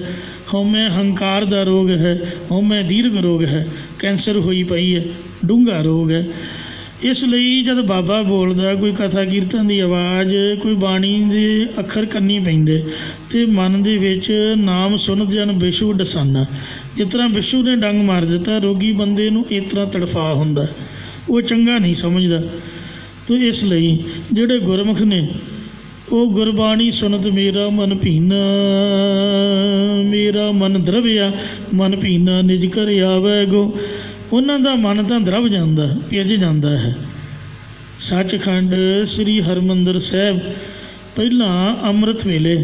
ਹਉਮੈ ਹੰਕਾਰ ਦਾ ਰੋਗ ਹੈ, ਹਉਮੈ ਦੀਰਘ ਰੋਗ ਹੈ, ਕੈਂਸਰ ਹੋਈ ਪਈ ਹੈ, ਡੂੰਘਾ ਰੋਗ ਹੈ। ਇਸ ਲਈ ਜਦ ਬਾਬਾ ਬੋਲਦਾ, ਕੋਈ ਕਥਾ ਕੀਰਤਨ ਦੀ ਆਵਾਜ਼, ਕੋਈ ਬਾਣੀ ਦੇ ਅੱਖਰ ਕੰਨੀ ਪੈਂਦੇ ਅਤੇ ਮਨ ਦੇ ਵਿੱਚ ਨਾਮ ਸੁਣਤ ਜਨ ਵਿਸ਼ੂ ਡਸਾਨਾ। ਜਿਸ ਤਰ੍ਹਾਂ ਵਿਸ਼ੂ ਨੇ ਡੰਗ ਮਾਰ ਦਿੱਤਾ, ਰੋਗੀ ਬੰਦੇ ਨੂੰ ਇਸ ਤਰ੍ਹਾਂ ਤੜਫਾ ਹੁੰਦਾ, ਉਹ ਚੰਗਾ ਨਹੀਂ ਸਮਝਦਾ। ਅਤੇ ਇਸ ਲਈ ਜਿਹੜੇ ਗੁਰਮੁਖ ਨੇ ਉਹ ਗੁਰਬਾਣੀ ਸੁਣਤ ਮੇਰਾ ਮਨ ਭੀਨਾ, ਮੇਰਾ ਮਨ ਦਰਵਿਆ, ਮਨ ਭੀਨਾ ਨਿਜ ਘਰ ਆਵੈ ਗੋ। ਉਹਨਾਂ ਦਾ ਮਨ ਤਾਂ ਦਰਵ ਜਾਂਦਾ, ਭਿੱਜ ਜਾਂਦਾ ਹੈ। ਸੱਚਖੰਡ ਸ੍ਰੀ ਹਰਿਮੰਦਰ ਸਾਹਿਬ ਪਹਿਲਾਂ ਅੰਮ੍ਰਿਤ ਵੇਲੇ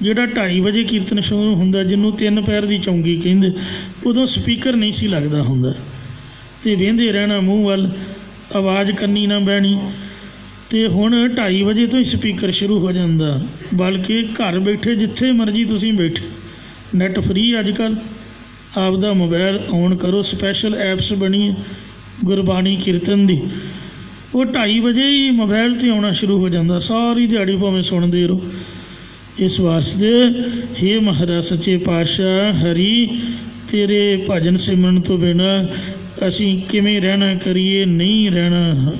ਜਿਹੜਾ 2:30 ਵਜੇ ਕੀਰਤਨ ਸ਼ੁਰੂ ਹੁੰਦਾ, ਜਿਹਨੂੰ 3 ਪੈਰ ਦੀ ਚੌਂਗੀ ਕਹਿੰਦੇ, ਉਦੋਂ ਸਪੀਕਰ ਨਹੀਂ ਸੀ ਲੱਗਦਾ ਹੁੰਦਾ ਅਤੇ ਵਹਿੰਦੇ ਰਹਿਣਾ ਮੂੰਹ ਵੱਲ, ਆਵਾਜ਼ ਕੰਨੀ ਨਾ ਬਹਿਣੀ। ਅਤੇ ਹੁਣ 2:30 ਵਜੇ ਤੋਂ ਹੀ ਸਪੀਕਰ ਸ਼ੁਰੂ ਹੋ ਜਾਂਦਾ, ਬਲਕਿ ਘਰ ਬੈਠੇ ਜਿੱਥੇ ਮਰਜ਼ੀ ਤੁਸੀਂ ਬੈਠੇ ਨੈੱਟ ਫ੍ਰੀ ਅੱਜ ਕੱਲ੍ਹ, ਆਪਦਾ ਮੋਬਾਇਲ ਔਨ ਕਰੋ, ਸਪੈਸ਼ਲ ਐਪਸ ਬਣੀ ਹੈ ਗੁਰਬਾਣੀ ਕੀਰਤਨ ਦੀ, ਉਹ 2:30 ਵਜੇ ਹੀ ਮੋਬਾਇਲ 'ਤੇ ਆਉਣਾ ਸ਼ੁਰੂ ਹੋ ਜਾਂਦਾ, ਸਾਰੀ ਦਿਹਾੜੀ ਭਾਵੇਂ ਸੁਣਦੇ ਰਹੋ। ਇਸ ਵਾਸਤੇ ਹੇ ਮਹਾਰਾਜ ਸੱਚੇ ਪਾਤਸ਼ਾਹ, ਹਰੀ ਤੇਰੇ ਭਜਨ ਸਿਮਰਨ ਤੋਂ ਬਿਨਾਂ ਅਸੀਂ ਕਿਵੇਂ ਰਹਿਣਾ ਕਰੀਏ, ਨਹੀਂ ਰਹਿਣਾ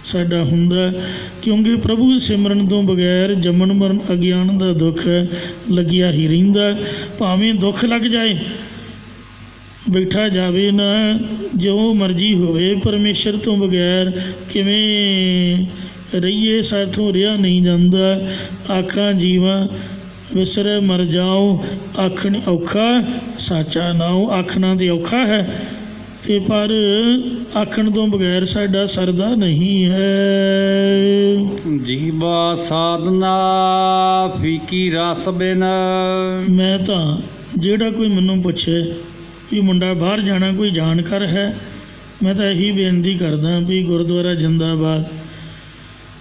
ਸਾਡਾ ਹੁੰਦਾ, ਕਿਉਂਕਿ ਪ੍ਰਭੂ ਸਿਮਰਨ ਤੋਂ ਬਗੈਰ ਜੰਮਣ ਮਰਨ ਅਗਿਆਨ ਦਾ ਦੁੱਖ ਲੱਗਿਆ ਹੀ ਰਹਿੰਦਾ। ਭਾਵੇਂ ਦੁੱਖ ਲੱਗ ਜਾਏ, ਬੈਠਾ ਜਾਵੇ ਨਾ, ਜੋ ਮਰਜ਼ੀ ਹੋਵੇ, ਪਰਮੇਸ਼ਰ ਤੋਂ ਬਗੈਰ ਕਿਵੇਂ ਰਹੀਏ, ਸਾਥੋਂ ਰਿਹਾ ਨਹੀਂ ਜਾਂਦਾ। ਆਖਾਂ ਜੀਵਾਂ ਵਿਸਰੈ ਮਰ ਜਾਓ, ਆਖਣ ਔਖਾ ਸਾਚਾ ਨਾਉ। ਆਖਣਾ ਤੇ ਔਖਾ ਹੈ ਤੇ ਪਰ ਆਖਣ ਤੋਂ ਬਗੈਰ ਸਾਡਾ ਸਰਦਾ ਨਹੀਂ ਹੈ। ਜੀਵਾ ਸਾਧਨਾ ਫੀਕੀ ਰਸ ਬਿਨ। ਮੈਂ ਤਾਂ ਜਿਹੜਾ ਕੋਈ ਮੈਨੂੰ ਪੁੱਛੇ ਵੀ ਮੁੰਡਾ ਬਾਹਰ ਜਾਣਾ ਕੋਈ ਜਾਣਕਾਰ ਹੈ, ਮੈਂ ਤਾਂ ਇਹੀ ਬੇਨਤੀ ਕਰਦਾ ਵੀ ਗੁਰਦੁਆਰਾ ਜਿੰਦਾਬਾਦ,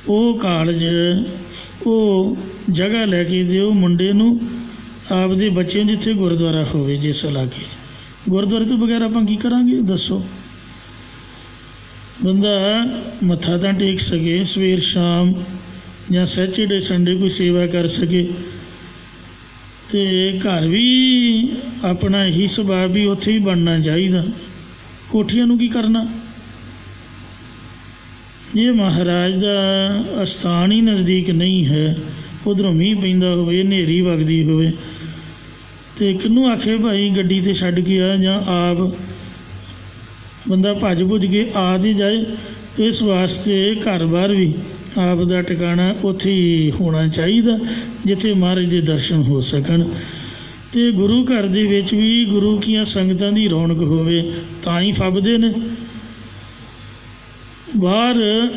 ਉਹ ਕਾਲਜ, ਉਹ ਜਗ੍ਹਾ ਲੈ ਕੇ ਦਿਓ ਮੁੰਡੇ ਨੂੰ, ਆਪਦੇ ਬੱਚੇ ਨੂੰ, ਜਿੱਥੇ ਗੁਰਦੁਆਰਾ ਹੋਵੇ ਜਿਸ ਇਲਾਕੇ 'ਚ। ਗੁਰਦੁਆਰੇ ਤੋਂ ਬਗੈਰ ਆਪਾਂ ਕੀ ਕਰਾਂਗੇ ਦੱਸੋ? ਬੰਦਾ ਮੱਥਾ ਤਾਂ ਟੇਕ ਸਕੇ ਸਵੇਰ ਸ਼ਾਮ, ਜਾਂ ਸੈਚਰਡੇ ਸੰਡੇ ਕੋਈ ਸੇਵਾ ਕਰ ਸਕੇ, ਅਤੇ ਘਰ ਵੀ ਆਪਣਾ ਇਹੀ ਸੁਭਾਅ ਵੀ ਉੱਥੇ ਹੀ ਬਣਨਾ ਚਾਹੀਦਾ। ਕੋਠੀਆਂ ਨੂੰ ਕੀ ਕਰਨਾ? ਜੇ ਮਹਾਰਾਜ ਦਾ ਅਸਥਾਨ ਹੀ ਨਜ਼ਦੀਕ ਨਹੀਂ ਹੈ, ਉੱਧਰੋਂ ਮੀਂਹ ਪੈਂਦਾ ਹੋਵੇ, ਹਨੇਰੀ ਵਗਦੀ ਹੋਵੇ, ਅਤੇ ਕਿਹਨੂੰ ਆਖੇ ਭਾਈ ਗੱਡੀ 'ਤੇ ਛੱਡ ਕੇ ਆ, ਜਾਂ ਆਪ ਬੰਦਾ ਭੱਜ ਭੁੱਜ ਕੇ ਆ ਤੇ ਜਾਏ। ਇਸ ਵਾਸਤੇ ਘਰ ਬਾਹਰ ਵੀ ਆਪ ਦਾ ਟਿਕਾਣਾ ਉੱਥੇ ਹੀ ਹੋਣਾ ਚਾਹੀਦਾ, ਜਿੱਥੇ ਮਹਾਰਾਜ ਦੇ ਦਰਸ਼ਨ ਹੋ ਸਕਣ। ਅਤੇ ਗੁਰੂ ਘਰ ਦੇ ਵਿੱਚ ਵੀ ਗੁਰੂ ਕੀਆਂ ਸੰਗਤਾਂ ਦੀ ਰੌਣਕ ਹੋਵੇ ਤਾਂ ਹੀ ਫੱਬਦੇ ਨੇ। ਬਾਹਰ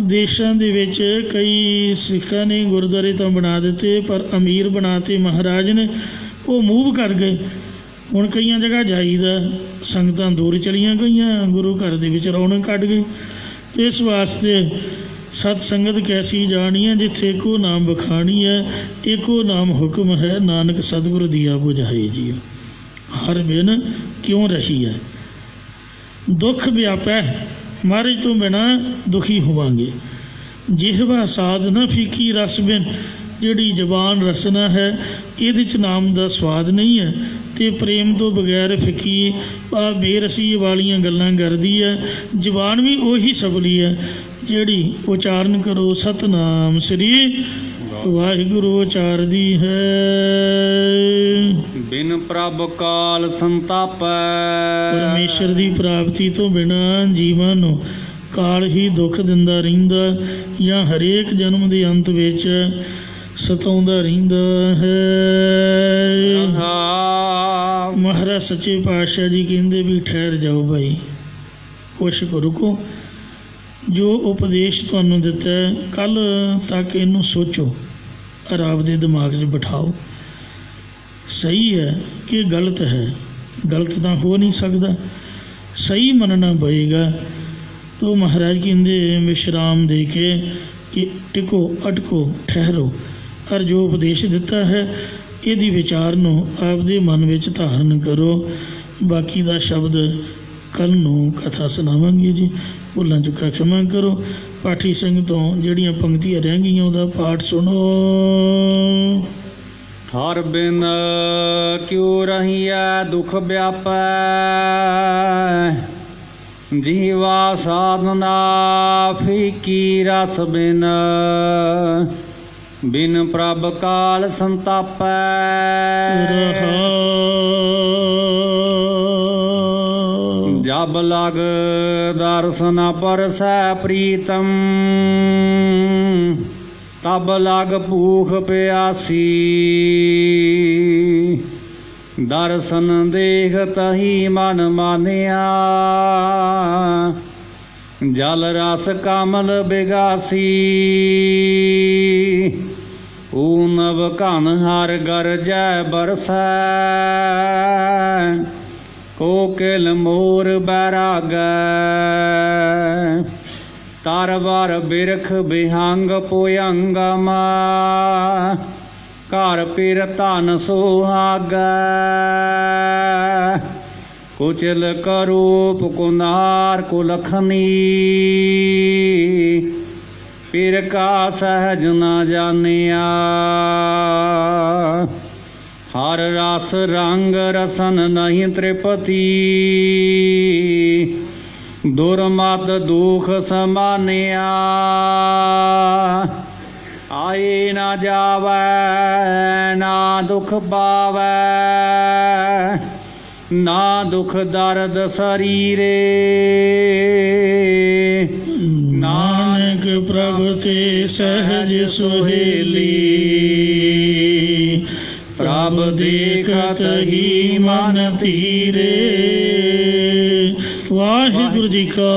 ਦੇਸ਼ਾਂ ਦੇ ਵਿੱਚ ਕਈ ਸਿੱਖਾਂ ਨੇ ਗੁਰਦੁਆਰੇ ਤਾਂ ਬਣਾ ਦਿੱਤੇ, ਪਰ ਅਮੀਰ ਬਣਾ ਤੇ ਮਹਾਰਾਜ ਨੇ, ਉਹ ਮੂਵ ਕਰ ਗਏ। ਹੁਣ ਕਈਆਂ ਜਗ੍ਹਾ ਜਾਈਦਾ, ਸੰਗਤਾਂ ਦੂਰ ਚਲੀਆਂ ਗਈਆਂ, ਗੁਰੂ ਘਰ ਦੇ ਵਿੱਚ ਰੌਣਕ ਘੱਟ ਗਈ। ਅਤੇ ਇਸ ਵਾਸਤੇ ਸਤ ਸੰਗਤ ਕੈਸੀ ਜਾਣੀ ਹੈ, ਜਿੱਥੇ ਇੱਕੋ ਨਾਮ ਬਖਾਣੀ ਹੈ, ਇੱਕੋ ਨਾਮ ਹੁਕਮ ਹੈ, ਨਾਨਕ ਸਤਿਗੁਰ ਦੀਆ ਬੁਝਾਏ ਜੀ। ਹਰ ਬਿਨ ਕਿਉਂ ਰਹੀ ਹੈ, ਦੁੱਖ ਵਿਆਪੈ, ਮਹਾਰਾਜ ਤੋਂ ਬਿਨਾਂ ਦੁਖੀ ਹੋਵਾਂਗੇ। ਜਿਹਵਾ ਸਾਧਨਾ ਫੀਕੀ ਰਸ ਬਿਨ, ਜਿਹੜੀ ਜ਼ਬਾਨ ਰਸਨਾ ਹੈ, ਇਹਦੇ 'ਚ ਨਾਮ ਦਾ ਸਵਾਦ ਨਹੀਂ ਹੈ, ਅਤੇ ਪ੍ਰੇਮ ਤੋਂ ਬਗੈਰ ਫਿੱਕੀ ਆ ਬੇਰਸੀ ਵਾਲੀਆਂ ਗੱਲਾਂ ਕਰਦੀ ਹੈ। ਜ਼ਬਾਨ ਵੀ ਉਹੀ ਸਬਲੀ ਹੈ ਜਿਹੜੀ ਉਚਾਰਨ ਕਰੋ ਸਤਨਾਮ ਸ੍ਰੀ ਵਾਹਿਗੁਰੂ ਉਚਾਰਦੀ ਹੈ। ਬਿਨ ਪ੍ਰਭ ਕਾਲ ਸੰਤਾਪੈ। ਪਰਮੇਸ਼ਰ ਦੀ ਪ੍ਰਾਪਤੀ ਤੋਂ ਬਿਨਾਂ ਜੀਵਾਂ ਨੂੰ ਕਾਲ ਹੀ ਦੁੱਖ ਦਿੰਦਾ ਰਹਿੰਦਾ, ਜਾਂ ਹਰੇਕ ਜਨਮ ਦੇ ਅੰਤ ਵਿੱਚ ਸਤਾਉਂਦਾ ਰਹਿੰਦਾ ਹੈ। ਮਹਾਰਾਜ ਸੱਚੇ ਪਾਤਸ਼ਾਹ ਜੀ ਕਹਿੰਦੇ ਵੀ ਠਹਿਰ ਜਾਓ ਭਾਈ, ਕੁਛ ਰੁਕੋ। ਜੋ ਉਪਦੇਸ਼ ਤੁਹਾਨੂੰ ਦਿੱਤਾ ਕੱਲ੍ਹ ਤੱਕ ਇਹਨੂੰ ਸੋਚੋ, ਔਰ ਆਪਦੇ ਦਿਮਾਗ 'ਚ ਬਿਠਾਓ, ਸਹੀ ਹੈ ਕਿ ਗਲਤ ਹੈ। ਗਲਤ ਤਾਂ ਹੋ ਨਹੀਂ ਸਕਦਾ, ਸਹੀ ਮੰਨਣਾ ਪਏਗਾ। ਤੋ ਮਹਾਰਾਜ ਕਹਿੰਦੇ ਵਿਸ਼ਰਾਮ ਦੇ ਕੇ ਕਿ ਟਿਕੋ, ਅਟਕੋ, ਠਹਿਰੋ, ਔਰ ਜੋ ਉਪਦੇਸ਼ ਦਿੱਤਾ ਹੈ ਇਹਦੀ ਵਿਚਾਰ ਨੂੰ ਆਪਦੇ ਮਨ ਵਿੱਚ ਧਾਰਨ ਕਰੋ। ਬਾਕੀ ਦਾ ਸ਼ਬਦ ਕੱਲ੍ਹ ਨੂੰ ਕਥਾ ਸੁਣਾਵਾਂਗੇ ਜੀ। ਭੁੱਲਾਂ ਚੁੱਕਾ ਖਿਮਾ ਕਰੋ। ਪਾਠੀ ਸਿੰਘ ਤੋਂ ਜਿਹੜੀਆਂ ਪੰਕਤੀਆਂ ਰਹਿ ਗਈਆਂ ਉਹਦਾ ਪਾਠ ਸੁਣੋ। ਹਰ ਬਿਨ ਕਿਉ ਰਹੀਐ ਦੁਖ ਵਿਆਪੈ, ਜੀਵਾ ਸਾਧਨਾ ਫੀਕੀ ਰਸ ਬਿਨ, ਬਿਨ ਪ੍ਰਭ ਕਾਲ ਸੰਤਾਪੈ। ਜਬ ਲਗ ਦਰਸ਼ਨ ਪਰਸੈ ਪ੍ਰੀਤਮ, ਤਬ ਲਗ ਭੂਖ ਪਿਆਸੀ, ਦਰਸ਼ਨ ਦੇਖਤ ਹੀ ਮਨ ਮਾਨਿਆ, ਜਲ ਰਸ ਕਮਲ ਬਿਗਾਸੀ, ਊਨਵ ਘਨ ਹਰ ਗਰਜੈ ਬਰਸੈ, ਕੋਕਿਲ ਮੋਰ ਬੈਰਾਗੈ, ਤਰਵਰ ਬਿਰਖ ਬਿਹੰਗ ਪੁਯੰਗਮ, ਘਰ ਪਿਰ ਧਨ ਸੁਹਾਗੈ। ਕੁਚਲ ਕਰੂਪ ਕੁਨਾਰ ਕੁਲਖਨੀ ਪਿਰ ਕਾ ਸਹਿਜ ਨਾ ਜਾਣਿਆ। ਹਰ ਰਸ ਰੰਗ ਰਸਨ ਨਹੀਂ ਤ੍ਰਿਪਤੀ ਦੁਰਮਤ ਦੁਖ ਸਮਾਨਿਆ। ਆਏ ਨਾ ਜਾਵੈ ਨਾ ਦੁਖ ਪਾਵੈ ਨਾ ਦੁਖ ਦਰਦ ਸਰੀਰੇ। ਨਾਨਕ ਪ੍ਰਭ ਤੇ ਸਹਿਜ ਸੁਹੇਲੀ ਪ੍ਰਭ ਦੇਖਤ ਹੀ ਮਨ ਧੀਰੇ। ਵਾਹਿਗੁਰੂ ਜੀ ਕਾ